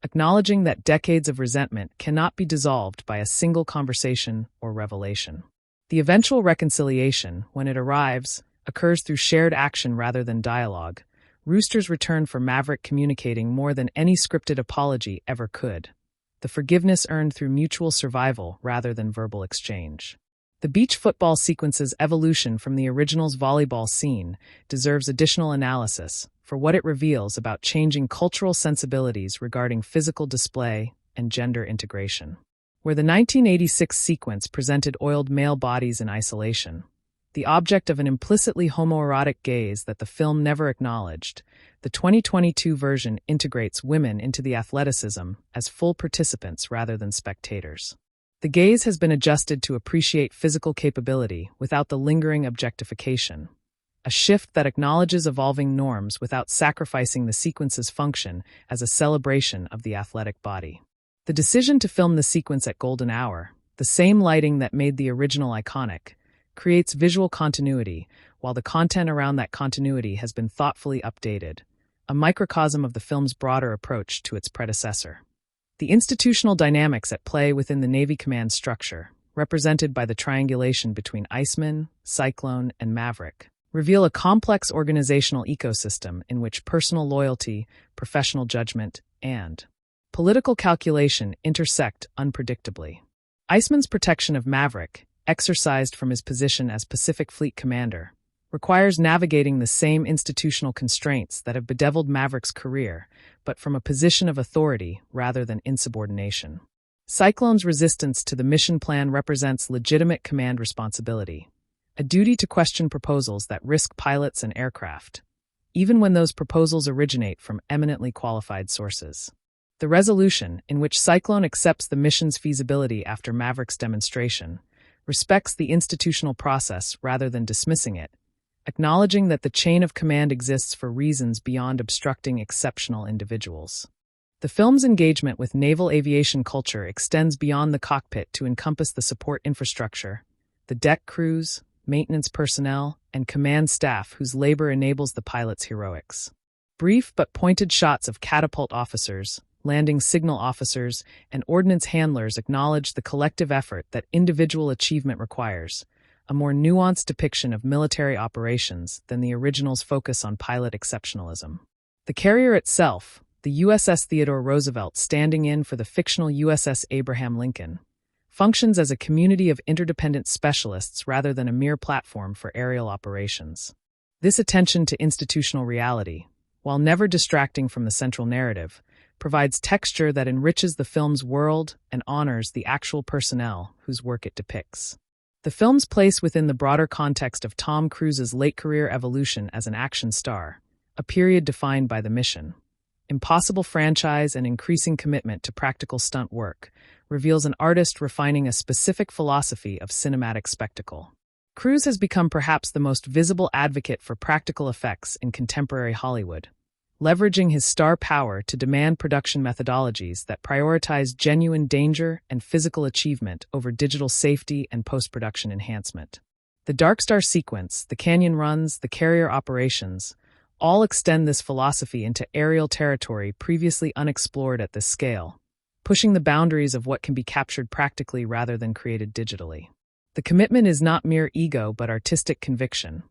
acknowledging that decades of resentment cannot be dissolved by a single conversation or revelation. The eventual reconciliation, when it arrives, occurs through shared action rather than dialogue, Rooster's return for Maverick communicating more than any scripted apology ever could. The forgiveness earned through mutual survival rather than verbal exchange. The beach football sequence's evolution from the original's volleyball scene deserves additional analysis for what it reveals about changing cultural sensibilities regarding physical display and gender integration. Where the 1986 sequence presented oiled male bodies in isolation, the object of an implicitly homoerotic gaze that the film never acknowledged, the 2022 version integrates women into the athleticism as full participants rather than spectators. The gaze has been adjusted to appreciate physical capability without the lingering objectification, a shift that acknowledges evolving norms without sacrificing the sequence's function as a celebration of the athletic body. The decision to film the sequence at golden hour, the same lighting that made the original iconic, creates visual continuity, while the content around that continuity has been thoughtfully updated, a microcosm of the film's broader approach to its predecessor. The institutional dynamics at play within the Navy command structure, represented by the triangulation between Iceman, Cyclone, and Maverick, reveal a complex organizational ecosystem in which personal loyalty, professional judgment, and political calculation intersect unpredictably. Iceman's protection of Maverick, exercised from his position as Pacific Fleet commander, requires navigating the same institutional constraints that have bedeviled Maverick's career, but from a position of authority rather than insubordination. Cyclone's resistance to the mission plan represents legitimate command responsibility, a duty to question proposals that risk pilots and aircraft, even when those proposals originate from eminently qualified sources. The resolution, in which Cyclone accepts the mission's feasibility after Maverick's demonstration, respects the institutional process rather than dismissing it, acknowledging that the chain of command exists for reasons beyond obstructing exceptional individuals. The film's engagement with naval aviation culture extends beyond the cockpit to encompass the support infrastructure, the deck crews, maintenance personnel, and command staff whose labor enables the pilot's heroics. Brief but pointed shots of catapult officers, landing signal officers, and ordnance handlers acknowledge the collective effort that individual achievement requires, a more nuanced depiction of military operations than the original's focus on pilot exceptionalism. The carrier itself, the USS Theodore Roosevelt standing in for the fictional USS Abraham Lincoln, functions as a community of interdependent specialists rather than a mere platform for aerial operations. This attention to institutional reality, while never distracting from the central narrative, provides texture that enriches the film's world and honors the actual personnel whose work it depicts. The film's place within the broader context of Tom Cruise's late career evolution as an action star, a period defined by the mission, impossible franchise and increasing commitment to practical stunt work, reveals an artist refining a specific philosophy of cinematic spectacle. Cruise has become perhaps the most visible advocate for practical effects in contemporary Hollywood, leveraging his star power to demand production methodologies that prioritize genuine danger and physical achievement over digital safety and post-production enhancement. The Dark Star sequence, the canyon runs, the carrier operations, all extend this philosophy into aerial territory previously unexplored at this scale, pushing the boundaries of what can be captured practically rather than created digitally. The commitment is not mere ego but artistic conviction,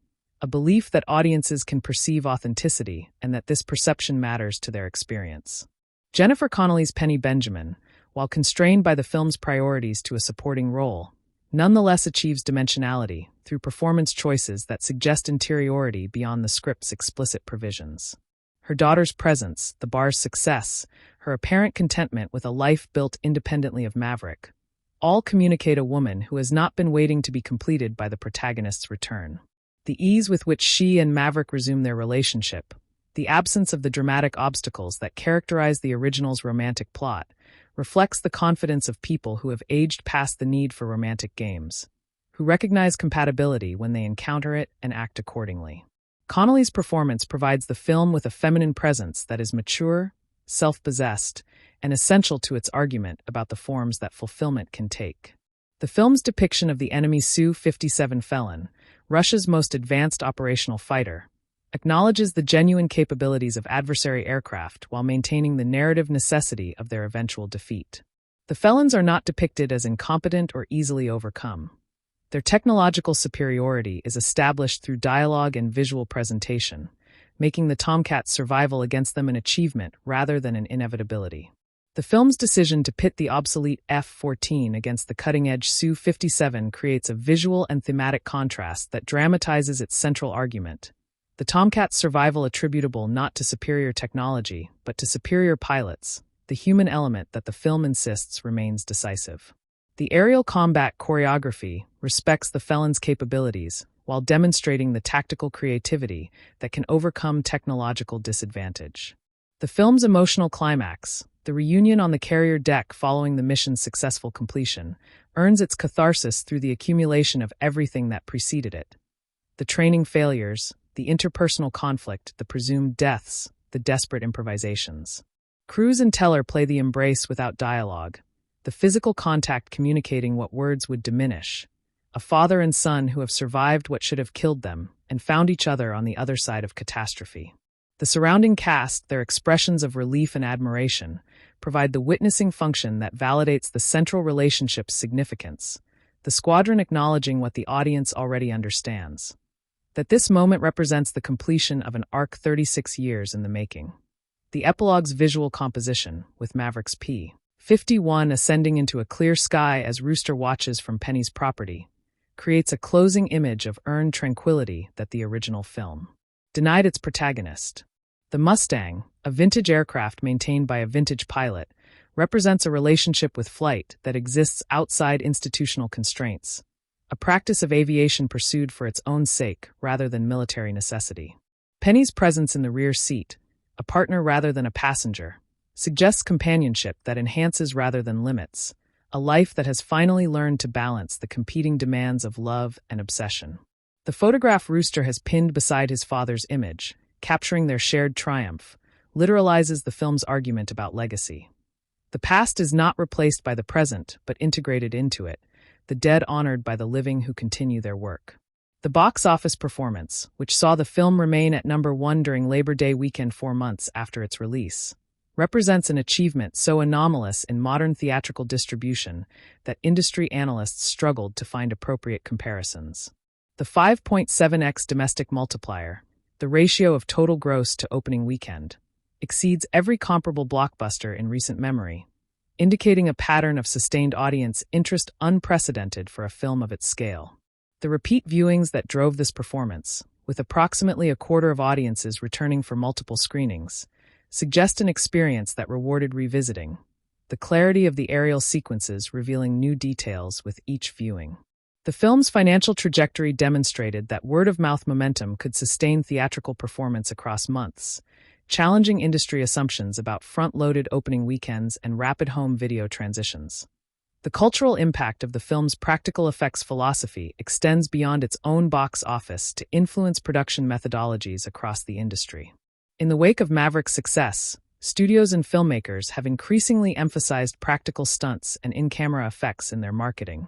a belief that audiences can perceive authenticity and that this perception matters to their experience. Jennifer Connelly's Penny Benjamin, while constrained by the film's priorities to a supporting role, nonetheless achieves dimensionality through performance choices that suggest interiority beyond the script's explicit provisions. Her daughter's presence, the bar's success, her apparent contentment with a life built independently of Maverick, all communicate a woman who has not been waiting to be completed by the protagonist's return. The ease with which she and Maverick resume their relationship, the absence of the dramatic obstacles that characterize the original's romantic plot, reflects the confidence of people who have aged past the need for romantic games, who recognize compatibility when they encounter it and act accordingly. Connolly's performance provides the film with a feminine presence that is mature, self-possessed, and essential to its argument about the forms that fulfillment can take. The film's depiction of the enemy Su-57 Felon, Russia's most advanced operational fighter, acknowledges the genuine capabilities of adversary aircraft while maintaining the narrative necessity of their eventual defeat. The Felons are not depicted as incompetent or easily overcome. Their technological superiority is established through dialogue and visual presentation, making the Tomcat's survival against them an achievement rather than an inevitability. The film's decision to pit the obsolete F-14 against the cutting-edge Su-57 creates a visual and thematic contrast that dramatizes its central argument. The Tomcat's survival attributable not to superior technology, but to superior pilots, the human element that the film insists remains decisive. The aerial combat choreography respects the Felon's capabilities while demonstrating the tactical creativity that can overcome technological disadvantage. The film's emotional climax, the reunion on the carrier deck following the mission's successful completion, earns its catharsis through the accumulation of everything that preceded it. The training failures, the interpersonal conflict, the presumed deaths, the desperate improvisations. Cruise and Teller play the embrace without dialogue, the physical contact communicating what words would diminish. A father and son who have survived what should have killed them and found each other on the other side of catastrophe. The surrounding cast, their expressions of relief and admiration, provide the witnessing function that validates the central relationship's significance, the squadron acknowledging what the audience already understands, that this moment represents the completion of an arc 36 years in the making. The epilogue's visual composition, with Maverick's P-51 ascending into a clear sky as Rooster watches from Penny's property, creates a closing image of earned tranquility that the original film denied its protagonist. The Mustang, a vintage aircraft maintained by a vintage pilot, represents a relationship with flight that exists outside institutional constraints, a practice of aviation pursued for its own sake rather than military necessity. Penny's presence in the rear seat, a partner rather than a passenger, suggests companionship that enhances rather than limits, a life that has finally learned to balance the competing demands of love and obsession. The photograph Rooster has pinned beside his father's image, capturing their shared triumph, literalizes the film's argument about legacy. The past is not replaced by the present, but integrated into it, the dead honored by the living who continue their work. The box office performance, which saw the film remain at number 1 during Labor Day weekend 4 months after its release, represents an achievement so anomalous in modern theatrical distribution that industry analysts struggled to find appropriate comparisons. The 5.7x domestic multiplier, the ratio of total gross to opening weekend, exceeds every comparable blockbuster in recent memory, indicating a pattern of sustained audience interest unprecedented for a film of its scale. The repeat viewings that drove this performance, with approximately a quarter of audiences returning for multiple screenings, suggest an experience that rewarded revisiting, the clarity of the aerial sequences revealing new details with each viewing. The film's financial trajectory demonstrated that word-of-mouth momentum could sustain theatrical performance across months, challenging industry assumptions about front-loaded opening weekends and rapid home video transitions. The cultural impact of the film's practical effects philosophy extends beyond its own box office to influence production methodologies across the industry. In the wake of Maverick's success, studios and filmmakers have increasingly emphasized practical stunts and in-camera effects in their marketing,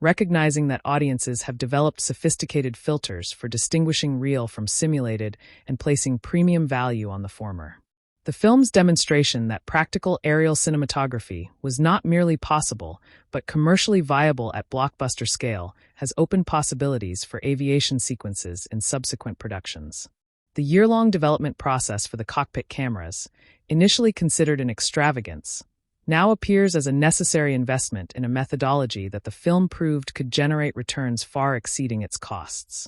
recognizing that audiences have developed sophisticated filters for distinguishing real from simulated and placing premium value on the former. The film's demonstration that practical aerial cinematography was not merely possible, but commercially viable at blockbuster scale, has opened possibilities for aviation sequences in subsequent productions. The year-long development process for the cockpit cameras, initially considered an extravagance, now appears as a necessary investment in a methodology that the film proved could generate returns far exceeding its costs.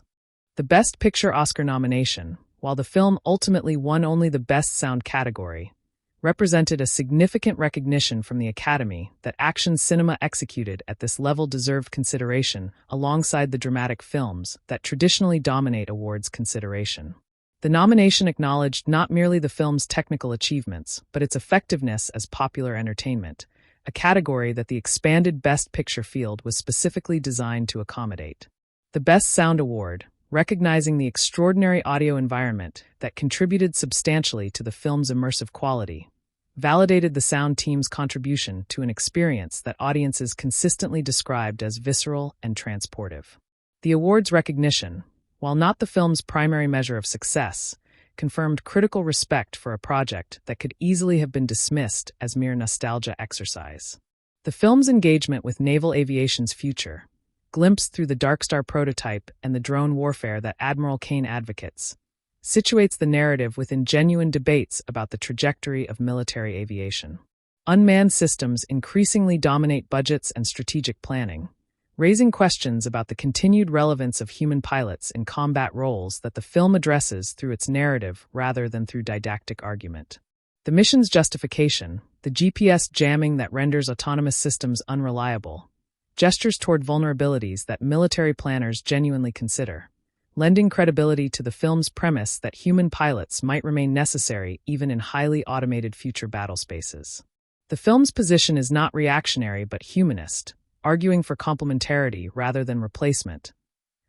The Best Picture Oscar nomination, while the film ultimately won only the Best Sound category, represented a significant recognition from the Academy that action cinema executed at this level deserved consideration alongside the dramatic films that traditionally dominate awards consideration. The nomination acknowledged not merely the film's technical achievements, but its effectiveness as popular entertainment, a category that the expanded Best Picture field was specifically designed to accommodate. The Best Sound Award, recognizing the extraordinary audio environment that contributed substantially to the film's immersive quality, validated the sound team's contribution to an experience that audiences consistently described as visceral and transportive. The award's recognition, while not the film's primary measure of success, confirmed critical respect for a project that could easily have been dismissed as mere nostalgia exercise. The film's engagement with naval aviation's future, glimpsed through the Darkstar prototype and the drone warfare that Admiral Kane advocates, situates the narrative within genuine debates about the trajectory of military aviation. Unmanned systems increasingly dominate budgets and strategic planning, raising questions about the continued relevance of human pilots in combat roles that the film addresses through its narrative rather than through didactic argument. The mission's justification, the GPS jamming that renders autonomous systems unreliable, gestures toward vulnerabilities that military planners genuinely consider, lending credibility to the film's premise that human pilots might remain necessary even in highly automated future battle spaces. The film's position is not reactionary but humanist, arguing for complementarity rather than replacement,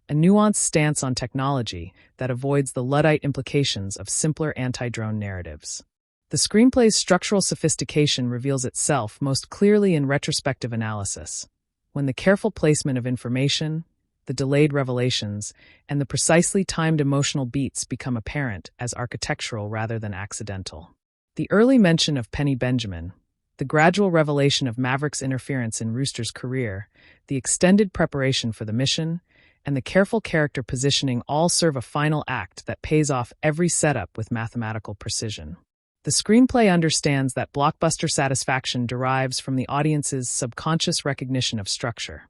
a nuanced stance on technology that avoids the Luddite implications of simpler anti-drone narratives. The screenplay's structural sophistication reveals itself most clearly in retrospective analysis, when the careful placement of information, the delayed revelations, and the precisely timed emotional beats become apparent as architectural rather than accidental. The early mention of Penny Benjamin, the gradual revelation of Maverick's interference in Rooster's career, the extended preparation for the mission, and the careful character positioning all serve a final act that pays off every setup with mathematical precision. The screenplay understands that blockbuster satisfaction derives from the audience's subconscious recognition of structure,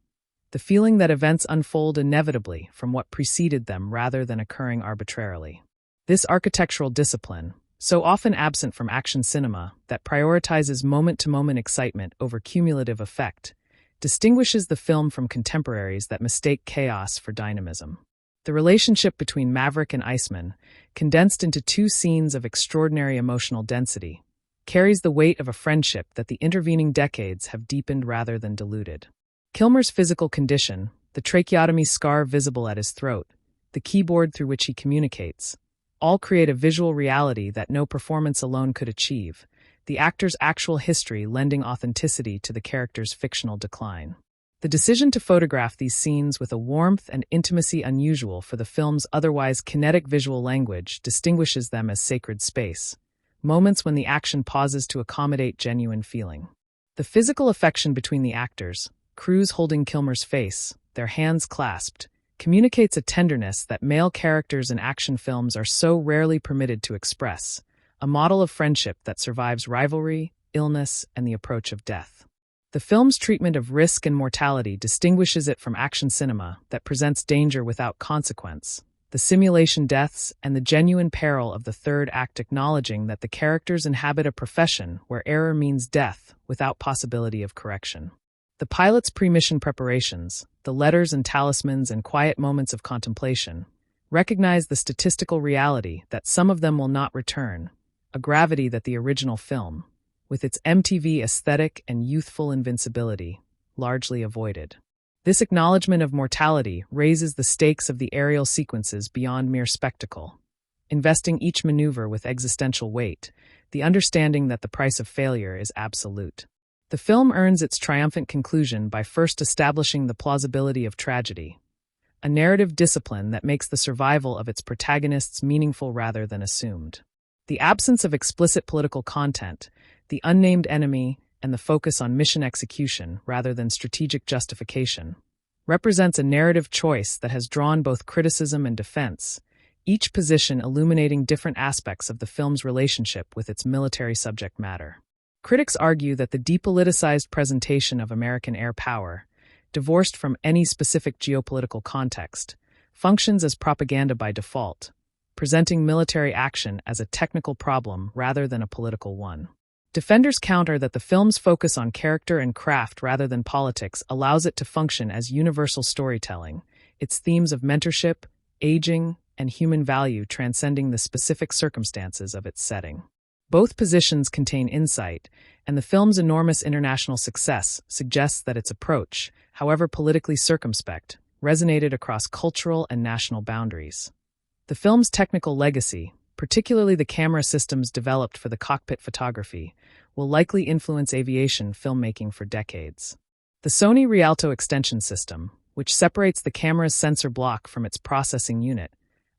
the feeling that events unfold inevitably from what preceded them rather than occurring arbitrarily. This architectural discipline, so often absent from action cinema that prioritizes moment-to-moment excitement over cumulative effect, distinguishes the film from contemporaries that mistake chaos for dynamism. The relationship between Maverick and Iceman, condensed into 2 scenes of extraordinary emotional density, carries the weight of a friendship that the intervening decades have deepened rather than diluted. Kilmer's physical condition, the tracheotomy scar visible at his throat, the keyboard through which he communicates, all create a visual reality that no performance alone could achieve, the actor's actual history lending authenticity to the character's fictional decline. The decision to photograph these scenes with a warmth and intimacy unusual for the film's otherwise kinetic visual language distinguishes them as sacred space, moments when the action pauses to accommodate genuine feeling. The physical affection between the actors, Cruise holding Kilmer's face, their hands clasped, communicates a tenderness that male characters in action films are so rarely permitted to express, a model of friendship that survives rivalry, illness, and the approach of death. The film's treatment of risk and mortality distinguishes it from action cinema that presents danger without consequence, the simulation deaths and the genuine peril of the third act acknowledging that the characters inhabit a profession where error means death without possibility of correction. The pilot's pre-mission preparations, the letters and talismans and quiet moments of contemplation, recognize the statistical reality that some of them will not return, a gravity that the original film, with its MTV aesthetic and youthful invincibility, largely avoided. This acknowledgement of mortality raises the stakes of the aerial sequences beyond mere spectacle, investing each maneuver with existential weight, the understanding that the price of failure is absolute. The film earns its triumphant conclusion by first establishing the plausibility of tragedy, a narrative discipline that makes the survival of its protagonists meaningful rather than assumed. The absence of explicit political content, the unnamed enemy, and the focus on mission execution rather than strategic justification, represents a narrative choice that has drawn both criticism and defense, each position illuminating different aspects of the film's relationship with its military subject matter. Critics argue that the depoliticized presentation of American air power, divorced from any specific geopolitical context, functions as propaganda by default, presenting military action as a technical problem rather than a political one. Defenders counter that the film's focus on character and craft rather than politics allows it to function as universal storytelling, its themes of mentorship, aging, and human value transcending the specific circumstances of its setting. Both positions contain insight, and the film's enormous international success suggests that its approach, however politically circumspect, resonated across cultural and national boundaries. The film's technical legacy, particularly the camera systems developed for the cockpit photography, will likely influence aviation filmmaking for decades. The Sony Rialto extension system, which separates the camera's sensor block from its processing unit,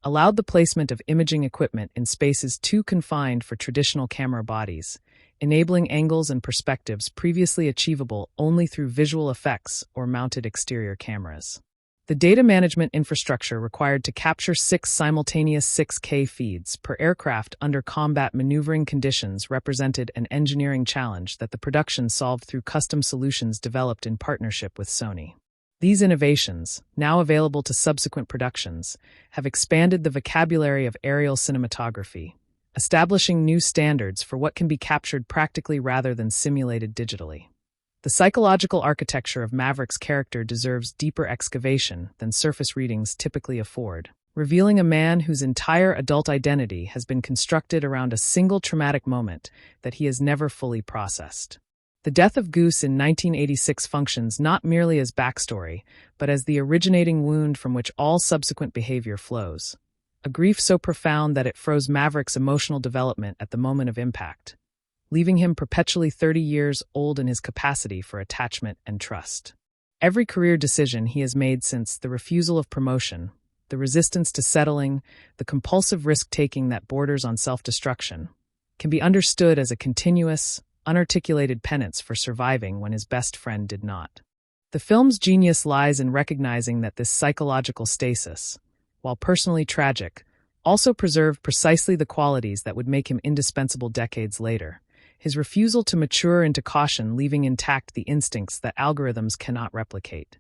allowed the placement of imaging equipment in spaces too confined for traditional camera bodies, enabling angles and perspectives previously achievable only through visual effects or mounted exterior cameras. The data management infrastructure required to capture 6 simultaneous 6K feeds per aircraft under combat maneuvering conditions represented an engineering challenge that the production solved through custom solutions developed in partnership with Sony. These innovations, now available to subsequent productions, have expanded the vocabulary of aerial cinematography, establishing new standards for what can be captured practically rather than simulated digitally. The psychological architecture of Maverick's character deserves deeper excavation than surface readings typically afford, revealing a man whose entire adult identity has been constructed around a single traumatic moment that he has never fully processed. The death of Goose in 1986 functions not merely as backstory, but as the originating wound from which all subsequent behavior flows. A grief so profound that it froze Maverick's emotional development at the moment of impact, leaving him perpetually 30 years old in his capacity for attachment and trust. Every career decision he has made since the refusal of promotion, the resistance to settling, the compulsive risk-taking that borders on self-destruction, can be understood as a continuous, unarticulated penance for surviving when his best friend did not. The film's genius lies in recognizing that this psychological stasis, while personally tragic, also preserved precisely the qualities that would make him indispensable decades later. His refusal to mature into caution, leaving intact the instincts that algorithms cannot replicate.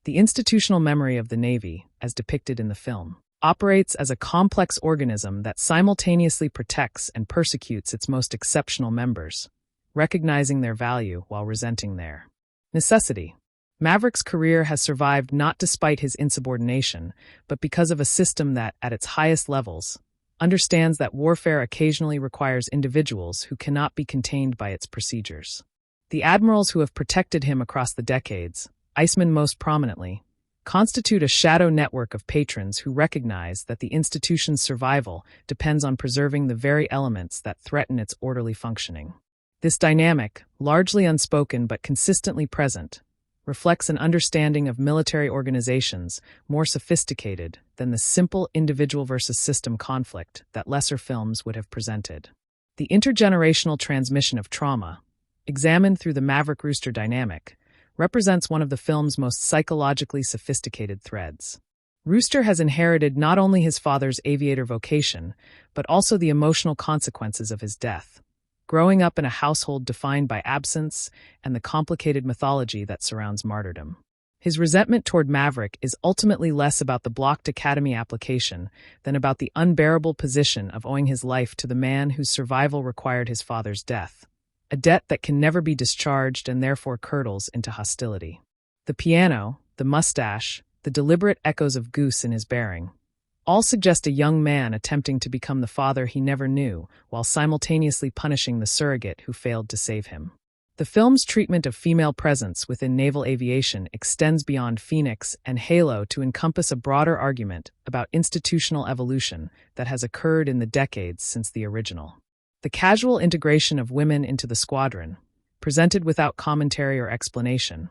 The institutional memory of the Navy, as depicted in the film, operates as a complex organism that simultaneously protects and persecutes its most exceptional members, recognizing their value while resenting their necessity. Maverick's career has survived not despite his insubordination, but because of a system that, at its highest levels, understands that warfare occasionally requires individuals who cannot be contained by its procedures. The admirals who have protected him across the decades, Iceman most prominently, constitute a shadow network of patrons who recognize that the institution's survival depends on preserving the very elements that threaten its orderly functioning. This dynamic, largely unspoken but consistently present, reflects an understanding of military organizations more sophisticated than the simple individual versus system conflict that lesser films would have presented. The intergenerational transmission of trauma, examined through the Maverick-Rooster dynamic, represents one of the film's most psychologically sophisticated threads. Rooster has inherited not only his father's aviator vocation, but also the emotional consequences of his death, growing up in a household defined by absence and the complicated mythology that surrounds martyrdom. His resentment toward Maverick is ultimately less about the blocked academy application than about the unbearable position of owing his life to the man whose survival required his father's death, a debt that can never be discharged and therefore curdles into hostility. The piano, the mustache, the deliberate echoes of Goose in his bearing, all suggest a young man attempting to become the father he never knew while simultaneously punishing the surrogate who failed to save him. The film's treatment of female presence within naval aviation extends beyond Phoenix and Halo to encompass a broader argument about institutional evolution that has occurred in the decades since the original. The casual integration of women into the squadron, presented without commentary or explanation,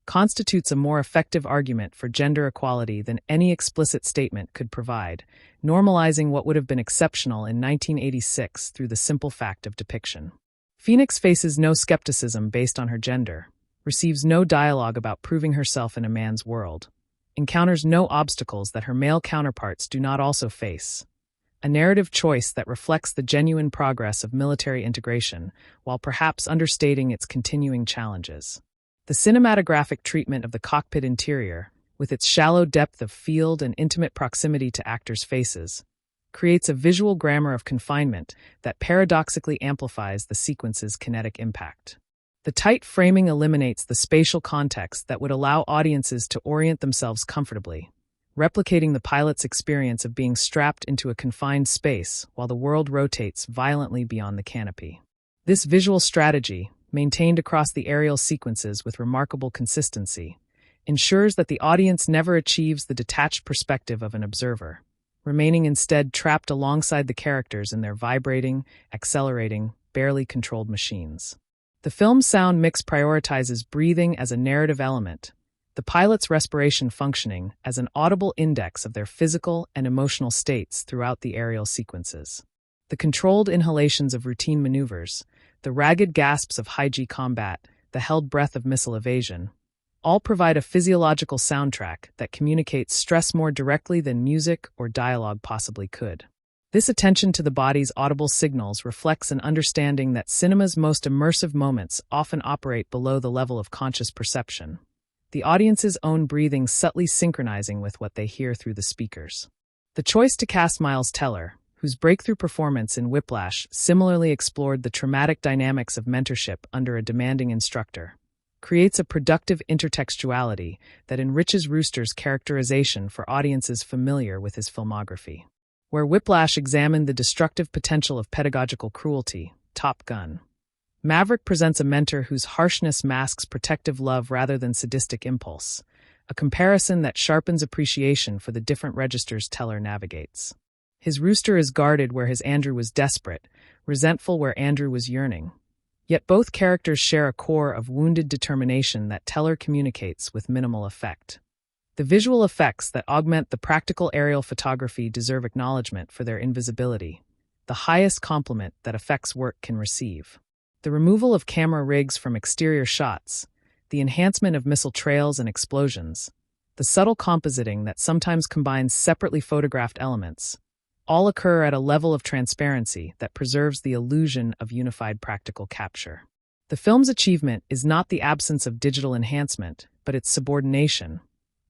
constitutes a more effective argument for gender equality than any explicit statement could provide, normalizing what would have been exceptional in 1986 through the simple fact of depiction. Phoenix faces no skepticism based on her gender, receives no dialogue about proving herself in a man's world, encounters no obstacles that her male counterparts do not also face, a narrative choice that reflects the genuine progress of military integration while perhaps understating its continuing challenges. The cinematographic treatment of the cockpit interior, with its shallow depth of field and intimate proximity to actors' faces, creates a visual grammar of confinement that paradoxically amplifies the sequence's kinetic impact. The tight framing eliminates the spatial context that would allow audiences to orient themselves comfortably, replicating the pilot's experience of being strapped into a confined space while the world rotates violently beyond the canopy. This visual strategy, maintained across the aerial sequences with remarkable consistency, ensures that the audience never achieves the detached perspective of an observer, remaining instead trapped alongside the characters in their vibrating, accelerating, barely controlled machines. The film's sound mix prioritizes breathing as a narrative element, the pilot's respiration functioning as an audible index of their physical and emotional states throughout the aerial sequences. The controlled inhalations of routine maneuvers, the ragged gasps of high-G combat, the held breath of missile evasion, all provide a physiological soundtrack that communicates stress more directly than music or dialogue possibly could. This attention to the body's audible signals reflects an understanding that cinema's most immersive moments often operate below the level of conscious perception, the audience's own breathing subtly synchronizing with what they hear through the speakers. The choice to cast Miles Teller, whose breakthrough performance in Whiplash similarly explored the traumatic dynamics of mentorship under a demanding instructor, creates a productive intertextuality that enriches Rooster's characterization for audiences familiar with his filmography. Where Whiplash examined the destructive potential of pedagogical cruelty, Top Gun, Maverick presents a mentor whose harshness masks protective love rather than sadistic impulse, a comparison that sharpens appreciation for the different registers Teller navigates. His Rooster is guarded where his Andrew was desperate, resentful where Andrew was yearning. Yet both characters share a core of wounded determination that Teller communicates with minimal effect. The visual effects that augment the practical aerial photography deserve acknowledgement for their invisibility, the highest compliment that effects work can receive. The removal of camera rigs from exterior shots, the enhancement of missile trails and explosions, the subtle compositing that sometimes combines separately photographed elements, all occur at a level of transparency that preserves the illusion of unified practical capture. The film's achievement is not the absence of digital enhancement, but its subordination,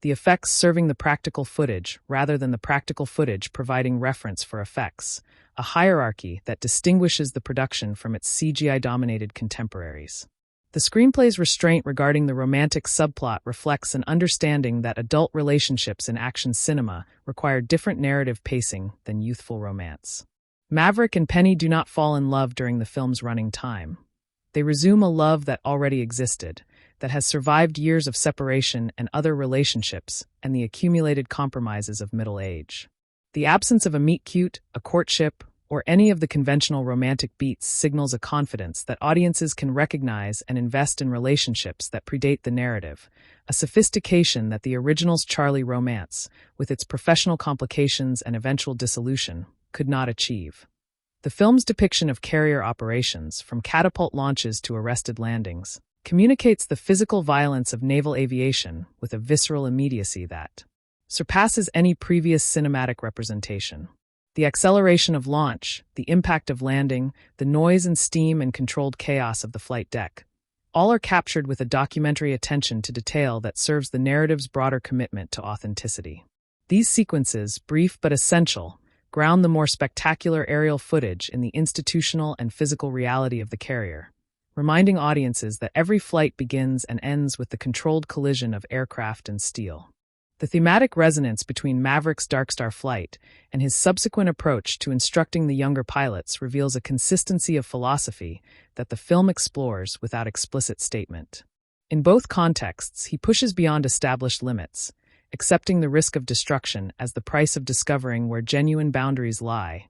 the effects serving the practical footage rather than the practical footage providing reference for effects, a hierarchy that distinguishes the production from its CGI-dominated contemporaries. The screenplay's restraint regarding the romantic subplot reflects an understanding that adult relationships in action cinema require different narrative pacing than youthful romance. Maverick and Penny do not fall in love during the film's running time. They resume a love that already existed, that has survived years of separation and other relationships and the accumulated compromises of middle age. The absence of a meet-cute, a courtship, or any of the conventional romantic beats signals a confidence that audiences can recognize and invest in relationships that predate the narrative, a sophistication that the original's Charlie romance, with its professional complications and eventual dissolution, could not achieve. The film's depiction of carrier operations, from catapult launches to arrested landings, communicates the physical violence of naval aviation with a visceral immediacy that surpasses any previous cinematic representation. The acceleration of launch, the impact of landing, the noise and steam and controlled chaos of the flight deck, all are captured with a documentary attention to detail that serves the narrative's broader commitment to authenticity. These sequences, brief but essential, ground the more spectacular aerial footage in the institutional and physical reality of the carrier, reminding audiences that every flight begins and ends with the controlled collision of aircraft and steel. The thematic resonance between Maverick's Darkstar flight and his subsequent approach to instructing the younger pilots reveals a consistency of philosophy that the film explores without explicit statement. In both contexts, he pushes beyond established limits, accepting the risk of destruction as the price of discovering where genuine boundaries lie,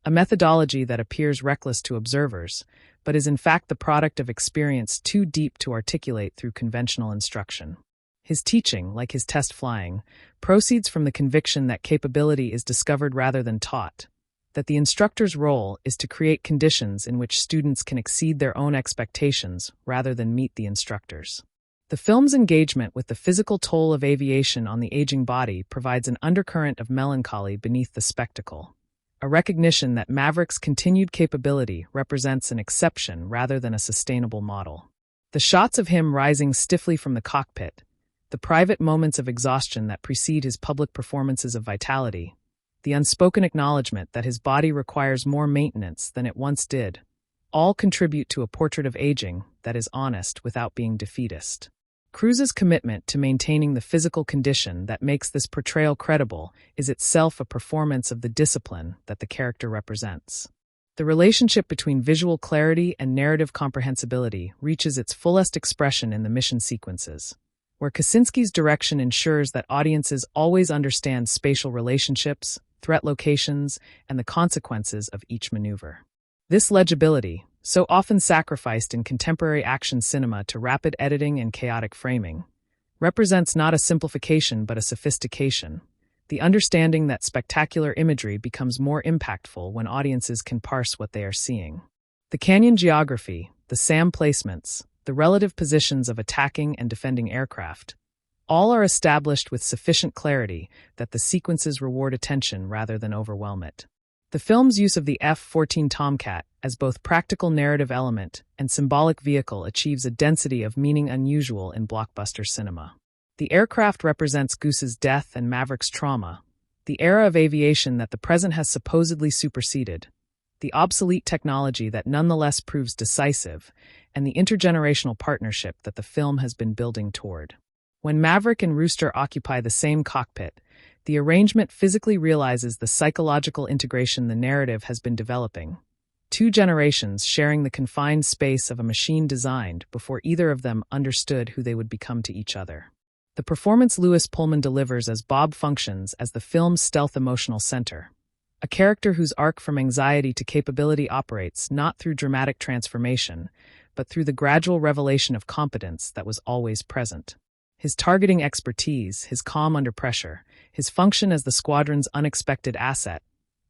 a methodology that appears reckless to observers, but is in fact the product of experience too deep to articulate through conventional instruction. His teaching, like his test flying, proceeds from the conviction that capability is discovered rather than taught, that the instructor's role is to create conditions in which students can exceed their own expectations rather than meet the instructor's. The film's engagement with the physical toll of aviation on the aging body provides an undercurrent of melancholy beneath the spectacle, a recognition that Maverick's continued capability represents an exception rather than a sustainable model. The shots of him rising stiffly from the cockpit, the private moments of exhaustion that precede his public performances of vitality, the unspoken acknowledgement that his body requires more maintenance than it once did, all contribute to a portrait of aging that is honest without being defeatist. Cruise's commitment to maintaining the physical condition that makes this portrayal credible is itself a performance of the discipline that the character represents. The relationship between visual clarity and narrative comprehensibility reaches its fullest expression in the mission sequences, where Kosinski's direction ensures that audiences always understand spatial relationships, threat locations, and the consequences of each maneuver. This legibility, so often sacrificed in contemporary action cinema to rapid editing and chaotic framing, represents not a simplification but a sophistication, the understanding that spectacular imagery becomes more impactful when audiences can parse what they are seeing. The canyon geography, the SAM placements, the relative positions of attacking and defending aircraft, all are established with sufficient clarity that the sequences reward attention rather than overwhelm it. The film's use of the F-14 Tomcat as both practical narrative element and symbolic vehicle achieves a density of meaning unusual in blockbuster cinema. The aircraft represents Goose's death and Maverick's trauma, the era of aviation that the present has supposedly superseded, the obsolete technology that nonetheless proves decisive, and the intergenerational partnership that the film has been building toward. When Maverick and Rooster occupy the same cockpit, the arrangement physically realizes the psychological integration the narrative has been developing. Two generations sharing the confined space of a machine designed before either of them understood who they would become to each other. The performance Lewis Pullman delivers as Bob functions as the film's stealth emotional center, a character whose arc from anxiety to capability operates not through dramatic transformation, but through the gradual revelation of competence that was always present. His targeting expertise, his calm under pressure, his function as the squadron's unexpected asset,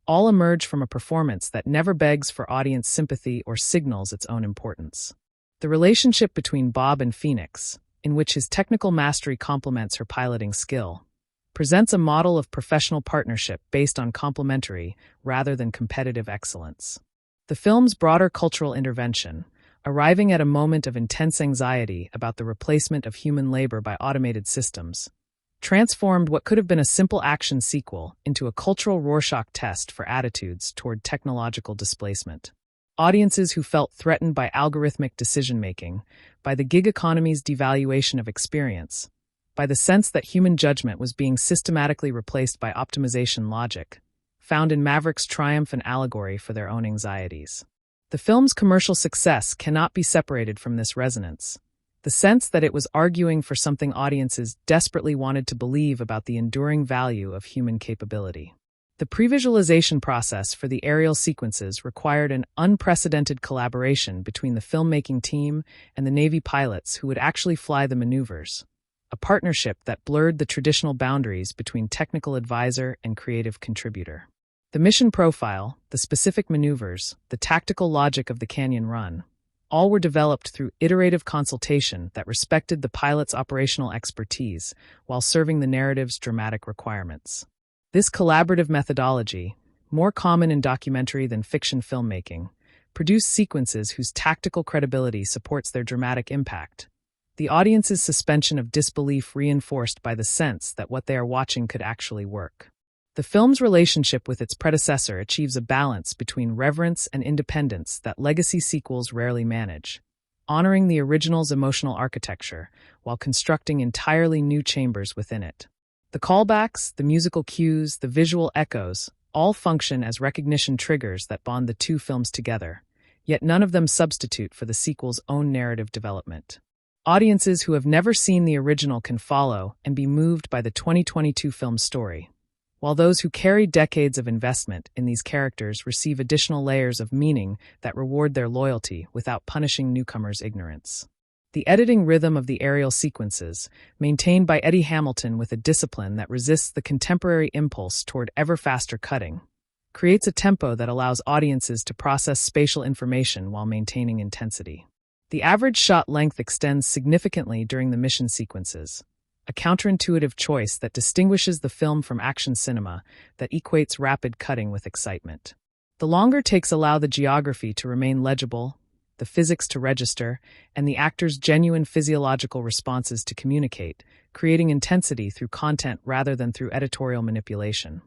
all emerge from a performance that never begs for audience sympathy or signals its own importance. The relationship between Bob and Phoenix, in which his technical mastery complements her piloting skill, presents a model of professional partnership based on complementary rather than competitive excellence. The film's broader cultural intervention, arriving at a moment of intense anxiety about the replacement of human labor by automated systems, transformed what could have been a simple action sequel into a cultural Rorschach test for attitudes toward technological displacement. Audiences who felt threatened by algorithmic decision-making, by the gig economy's devaluation of experience, by the sense that human judgment was being systematically replaced by optimization logic, found in Maverick's triumph an allegory for their own anxieties. The film's commercial success cannot be separated from this resonance, the sense that it was arguing for something audiences desperately wanted to believe about the enduring value of human capability. The pre-visualization process for the aerial sequences required an unprecedented collaboration between the filmmaking team and the Navy pilots who would actually fly the maneuvers, a partnership that blurred the traditional boundaries between technical advisor and creative contributor. The mission profile, the specific maneuvers, the tactical logic of the canyon run, all were developed through iterative consultation that respected the pilot's operational expertise while serving the narrative's dramatic requirements. This collaborative methodology, more common in documentary than fiction filmmaking, produced sequences whose tactical credibility supports their dramatic impact. The audience's suspension of disbelief reinforced by the sense that what they are watching could actually work. The film's relationship with its predecessor achieves a balance between reverence and independence that legacy sequels rarely manage, honoring the original's emotional architecture while constructing entirely new chambers within it. The callbacks, the musical cues, the visual echoes all function as recognition triggers that bond the two films together, yet none of them substitute for the sequel's own narrative development. Audiences who have never seen the original can follow and be moved by the 2022 film's story, while those who carry decades of investment in these characters receive additional layers of meaning that reward their loyalty without punishing newcomers' ignorance. The editing rhythm of the aerial sequences, maintained by Eddie Hamilton with a discipline that resists the contemporary impulse toward ever faster cutting, creates a tempo that allows audiences to process spatial information while maintaining intensity. The average shot length extends significantly during the mission sequences, a counterintuitive choice that distinguishes the film from action cinema that equates rapid cutting with excitement. The longer takes allow the geography to remain legible, the physics to register, and the actor's genuine physiological responses to communicate, creating intensity through content rather than through editorial manipulation.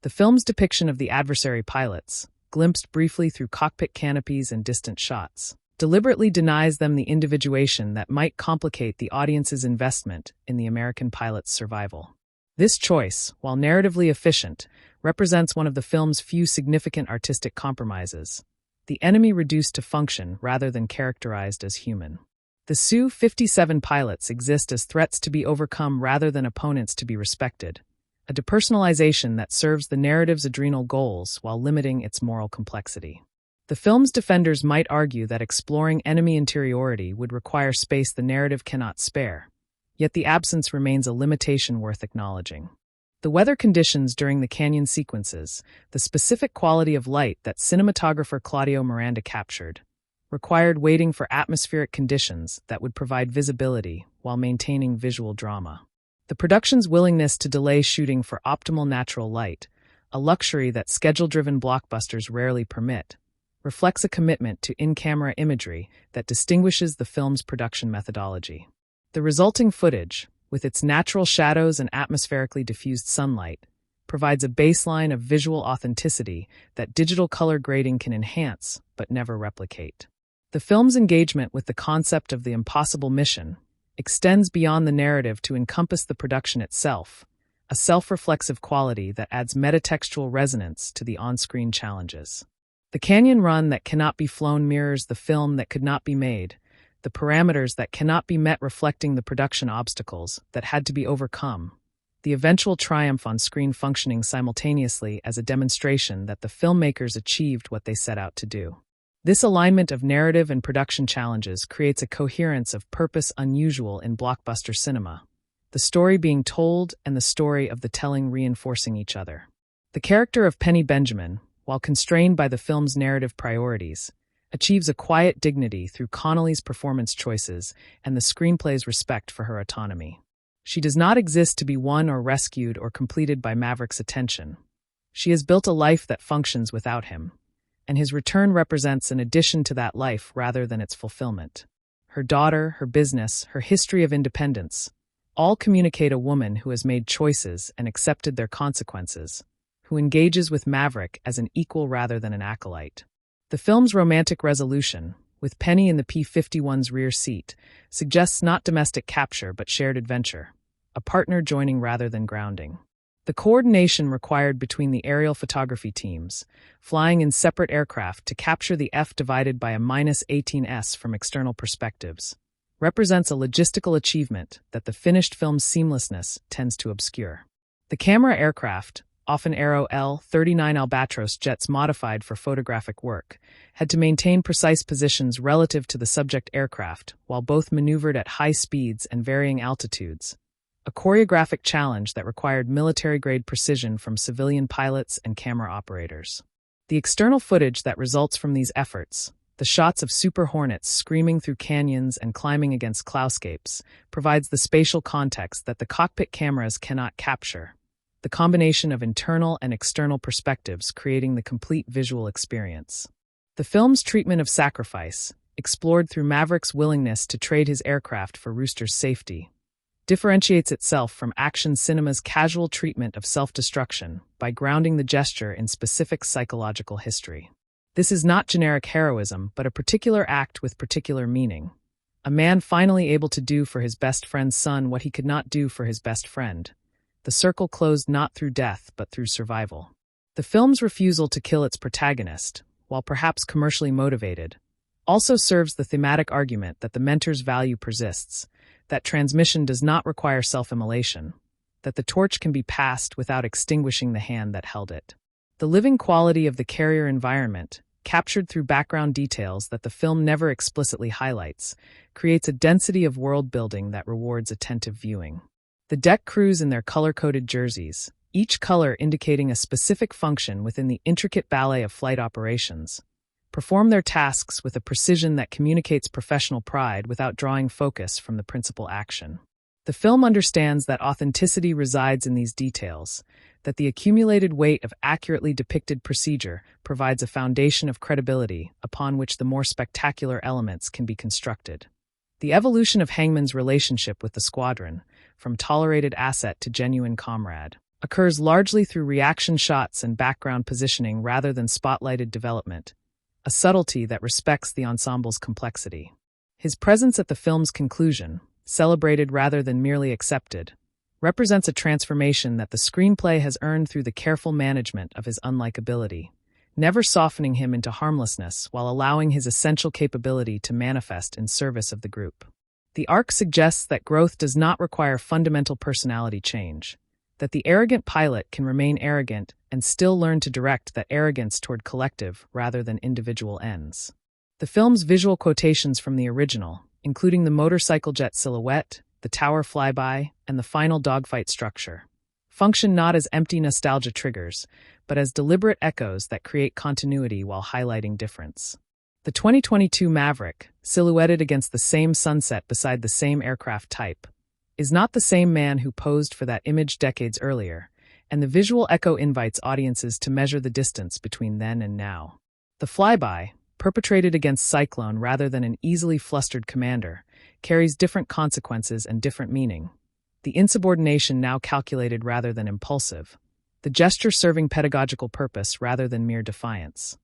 The film's depiction of the adversary pilots, glimpsed briefly through cockpit canopies and distant shots, deliberately denies them the individuation that might complicate the audience's investment in the American pilot's survival. This choice, while narratively efficient, represents one of the film's few significant artistic compromises, the enemy reduced to function rather than characterized as human. The Su-57 pilots exist as threats to be overcome rather than opponents to be respected, a depersonalization that serves the narrative's adrenal goals while limiting its moral complexity. The film's defenders might argue that exploring enemy interiority would require space the narrative cannot spare, yet the absence remains a limitation worth acknowledging. The weather conditions during the canyon sequences, the specific quality of light that cinematographer Claudio Miranda captured, required waiting for atmospheric conditions that would provide visibility while maintaining visual drama. The production's willingness to delay shooting for optimal natural light, a luxury that schedule-driven blockbusters rarely permit, reflects a commitment to in-camera imagery that distinguishes the film's production methodology. The resulting footage, with its natural shadows and atmospherically diffused sunlight, provides a baseline of visual authenticity that digital color grading can enhance but never replicate. The film's engagement with the concept of the impossible mission extends beyond the narrative to encompass the production itself, a self-reflexive quality that adds metatextual resonance to the on-screen challenges. The canyon run that cannot be flown mirrors the film that could not be made, the parameters that cannot be met reflecting the production obstacles that had to be overcome, the eventual triumph on screen functioning simultaneously as a demonstration that the filmmakers achieved what they set out to do. This alignment of narrative and production challenges creates a coherence of purpose unusual in blockbuster cinema, the story being told and the story of the telling reinforcing each other. The character of Penny Benjamin, while constrained by the film's narrative priorities, achieves a quiet dignity through Connolly's performance choices and the screenplay's respect for her autonomy. She does not exist to be won or rescued or completed by Maverick's attention. She has built a life that functions without him, and his return represents an addition to that life rather than its fulfillment. Her daughter, her business, her history of independence, all communicate a woman who has made choices and accepted their consequences, who engages with Maverick as an equal rather than an acolyte. The film's romantic resolution, with Penny in the P-51's rear seat, suggests not domestic capture but shared adventure, a partner joining rather than grounding. The coordination required between the aerial photography teams, flying in separate aircraft to capture the F divided by a -18s from external perspectives, represents a logistical achievement that the finished film's seamlessness tends to obscure. The camera aircraft, often Aero L-39 Albatros jets modified for photographic work, had to maintain precise positions relative to the subject aircraft while both maneuvered at high speeds and varying altitudes, a choreographic challenge that required military-grade precision from civilian pilots and camera operators. The external footage that results from these efforts, the shots of Super Hornets screaming through canyons and climbing against cloudscapes, provides the spatial context that the cockpit cameras cannot capture, the combination of internal and external perspectives creating the complete visual experience. The film's treatment of sacrifice, explored through Maverick's willingness to trade his aircraft for Rooster's safety, differentiates itself from action cinema's casual treatment of self-destruction by grounding the gesture in specific psychological history. This is not generic heroism, but a particular act with particular meaning. A man finally able to do for his best friend's son what he could not do for his best friend. The circle closed not through death, but through survival. The film's refusal to kill its protagonist, while perhaps commercially motivated, also serves the thematic argument that the mentor's value persists, that transmission does not require self-immolation, that the torch can be passed without extinguishing the hand that held it. The living quality of the carrier environment, captured through background details that the film never explicitly highlights, creates a density of world-building that rewards attentive viewing. The deck crews in their color-coded jerseys, each color indicating a specific function within the intricate ballet of flight operations, perform their tasks with a precision that communicates professional pride without drawing focus from the principal action. The film understands that authenticity resides in these details, that the accumulated weight of accurately depicted procedure provides a foundation of credibility upon which the more spectacular elements can be constructed. The evolution of Hangman's relationship with the squadron, from tolerated asset to genuine comrade, occurs largely through reaction shots and background positioning rather than spotlighted development, a subtlety that respects the ensemble's complexity. His presence at the film's conclusion, celebrated rather than merely accepted, represents a transformation that the screenplay has earned through the careful management of his unlikability, never softening him into harmlessness while allowing his essential capability to manifest in service of the group. The arc suggests that growth does not require fundamental personality change, that the arrogant pilot can remain arrogant and still learn to direct that arrogance toward collective rather than individual ends. The film's visual quotations from the original, including the motorcycle jet silhouette, the tower flyby, and the final dogfight structure, function not as empty nostalgia triggers, but as deliberate echoes that create continuity while highlighting difference. The 2022 Maverick, silhouetted against the same sunset beside the same aircraft type, is not the same man who posed for that image decades earlier, and the visual echo invites audiences to measure the distance between then and now. The flyby, perpetrated against Cyclone rather than an easily flustered commander, carries different consequences and different meaning. The insubordination now calculated rather than impulsive, the gesture serving pedagogical purpose rather than mere defiance.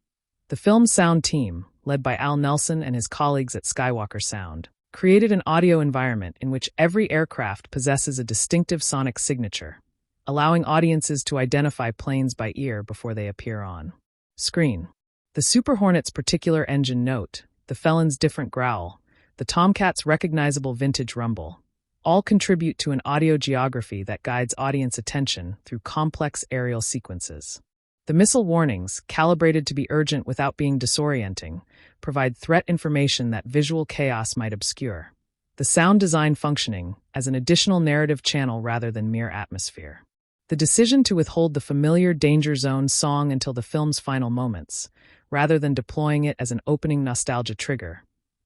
The film's sound team, led by Al Nelson and his colleagues at Skywalker Sound, created an audio environment in which every aircraft possesses a distinctive sonic signature, allowing audiences to identify planes by ear before they appear on screen. The Super Hornet's particular engine note, the Felon's different growl, the Tomcat's recognizable vintage rumble, all contribute to an audio geography that guides audience attention through complex aerial sequences. The missile warnings, calibrated to be urgent without being disorienting, provide threat information that visual chaos might obscure. The sound design functioning as an additional narrative channel rather than mere atmosphere. The decision to withhold the familiar Danger Zone song until the film's final moments, rather than deploying it as an opening nostalgia trigger,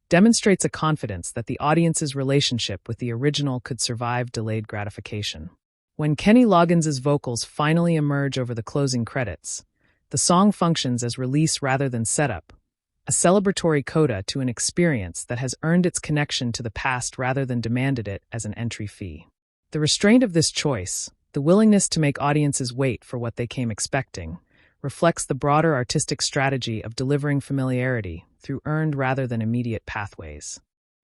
demonstrates a confidence that the audience's relationship with the original could survive delayed gratification. When Kenny Loggins's vocals finally emerge over the closing credits, the song functions as release rather than setup, a celebratory coda to an experience that has earned its connection to the past rather than demanded it as an entry fee. The restraint of this choice, the willingness to make audiences wait for what they came expecting, reflects the broader artistic strategy of delivering familiarity through earned rather than immediate pathways.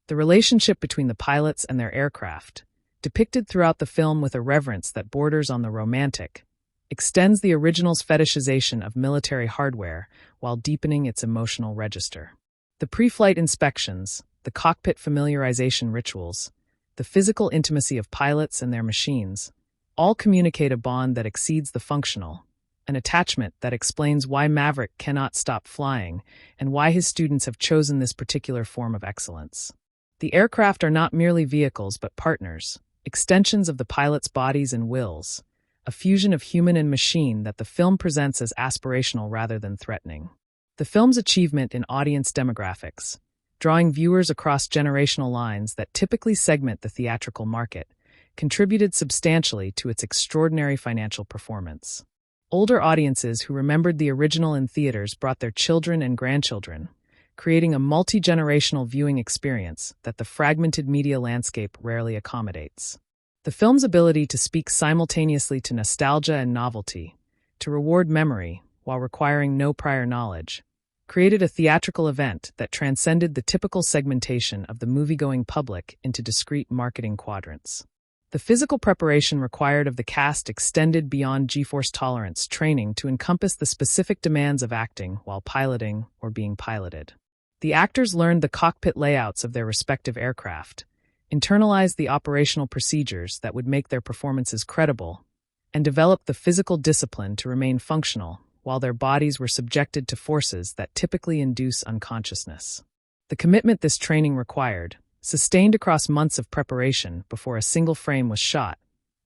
The relationship between the pilots and their aircraft, depicted throughout the film with a reverence that borders on the romantic, extends the original's fetishization of military hardware while deepening its emotional register. The pre-flight inspections, the cockpit familiarization rituals, the physical intimacy of pilots and their machines, all communicate a bond that exceeds the functional, an attachment that explains why Maverick cannot stop flying and why his students have chosen this particular form of excellence. The aircraft are not merely vehicles but partners, extensions of the pilot's bodies and wills, a fusion of human and machine that the film presents as aspirational rather than threatening. The film's achievement in audience demographics, drawing viewers across generational lines that typically segment the theatrical market, contributed substantially to its extraordinary financial performance. Older audiences who remembered the original in theaters brought their children and grandchildren, creating a multi-generational viewing experience that the fragmented media landscape rarely accommodates. The film's ability to speak simultaneously to nostalgia and novelty, to reward memory while requiring no prior knowledge, created a theatrical event that transcended the typical segmentation of the moviegoing public into discrete marketing quadrants. The physical preparation required of the cast extended beyond G-force tolerance training to encompass the specific demands of acting while piloting or being piloted. The actors learned the cockpit layouts of their respective aircraft, internalized the operational procedures that would make their performances credible, and developed the physical discipline to remain functional while their bodies were subjected to forces that typically induce unconsciousness. The commitment this training required, sustained across months of preparation before a single frame was shot,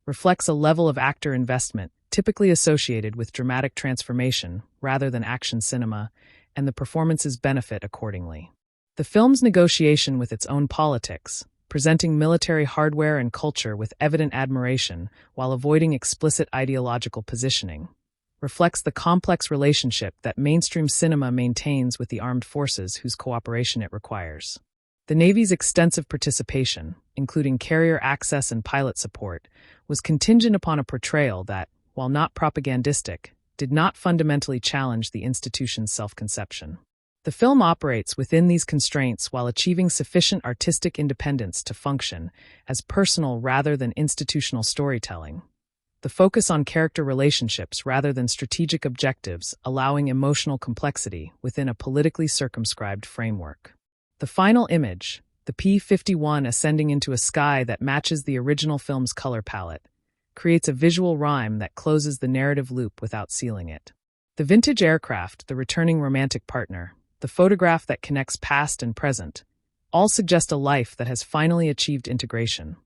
reflects a level of actor investment typically associated with dramatic transformation rather than action cinema, and the performances benefit accordingly. The film's negotiation with its own politics, presenting military hardware and culture with evident admiration while avoiding explicit ideological positioning, reflects the complex relationship that mainstream cinema maintains with the armed forces whose cooperation it requires. The Navy's extensive participation, including carrier access and pilot support, was contingent upon a portrayal that, while not propagandistic, did not fundamentally challenge the institution's self-conception. The film operates within these constraints while achieving sufficient artistic independence to function as personal rather than institutional storytelling. The focus on character relationships rather than strategic objectives, allowing emotional complexity within a politically circumscribed framework. The final image, the P-51 ascending into a sky that matches the original film's color palette, creates a visual rhyme that closes the narrative loop without sealing it. The vintage aircraft, the returning romantic partner, the photograph that connects past and present, all suggest a life that has finally achieved integration.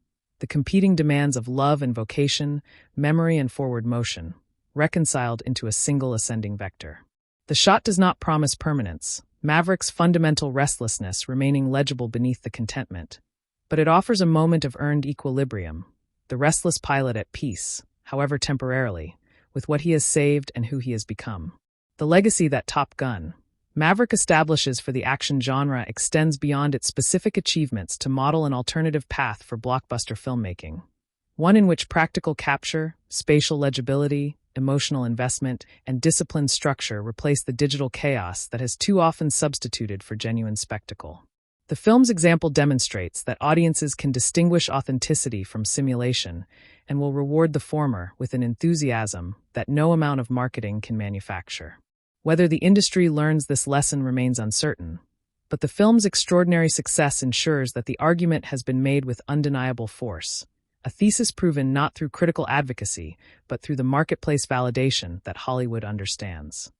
The competing demands of love and vocation, memory and forward motion, reconciled into a single ascending vector. The shot does not promise permanence, Maverick's fundamental restlessness remaining legible beneath the contentment, but it offers a moment of earned equilibrium, the restless pilot at peace, however temporarily, with what he has saved and who he has become. The legacy that Top Gun, Maverick establishes for the action genre extends beyond its specific achievements to model an alternative path for blockbuster filmmaking, one in which practical capture, spatial legibility, emotional investment, and disciplined structure replace the digital chaos that has too often substituted for genuine spectacle. The film's example demonstrates that audiences can distinguish authenticity from simulation and will reward the former with an enthusiasm that no amount of marketing can manufacture. Whether the industry learns this lesson remains uncertain, but the film's extraordinary success ensures that the argument has been made with undeniable force, a thesis proven not through critical advocacy, but through the marketplace validation that Hollywood understands.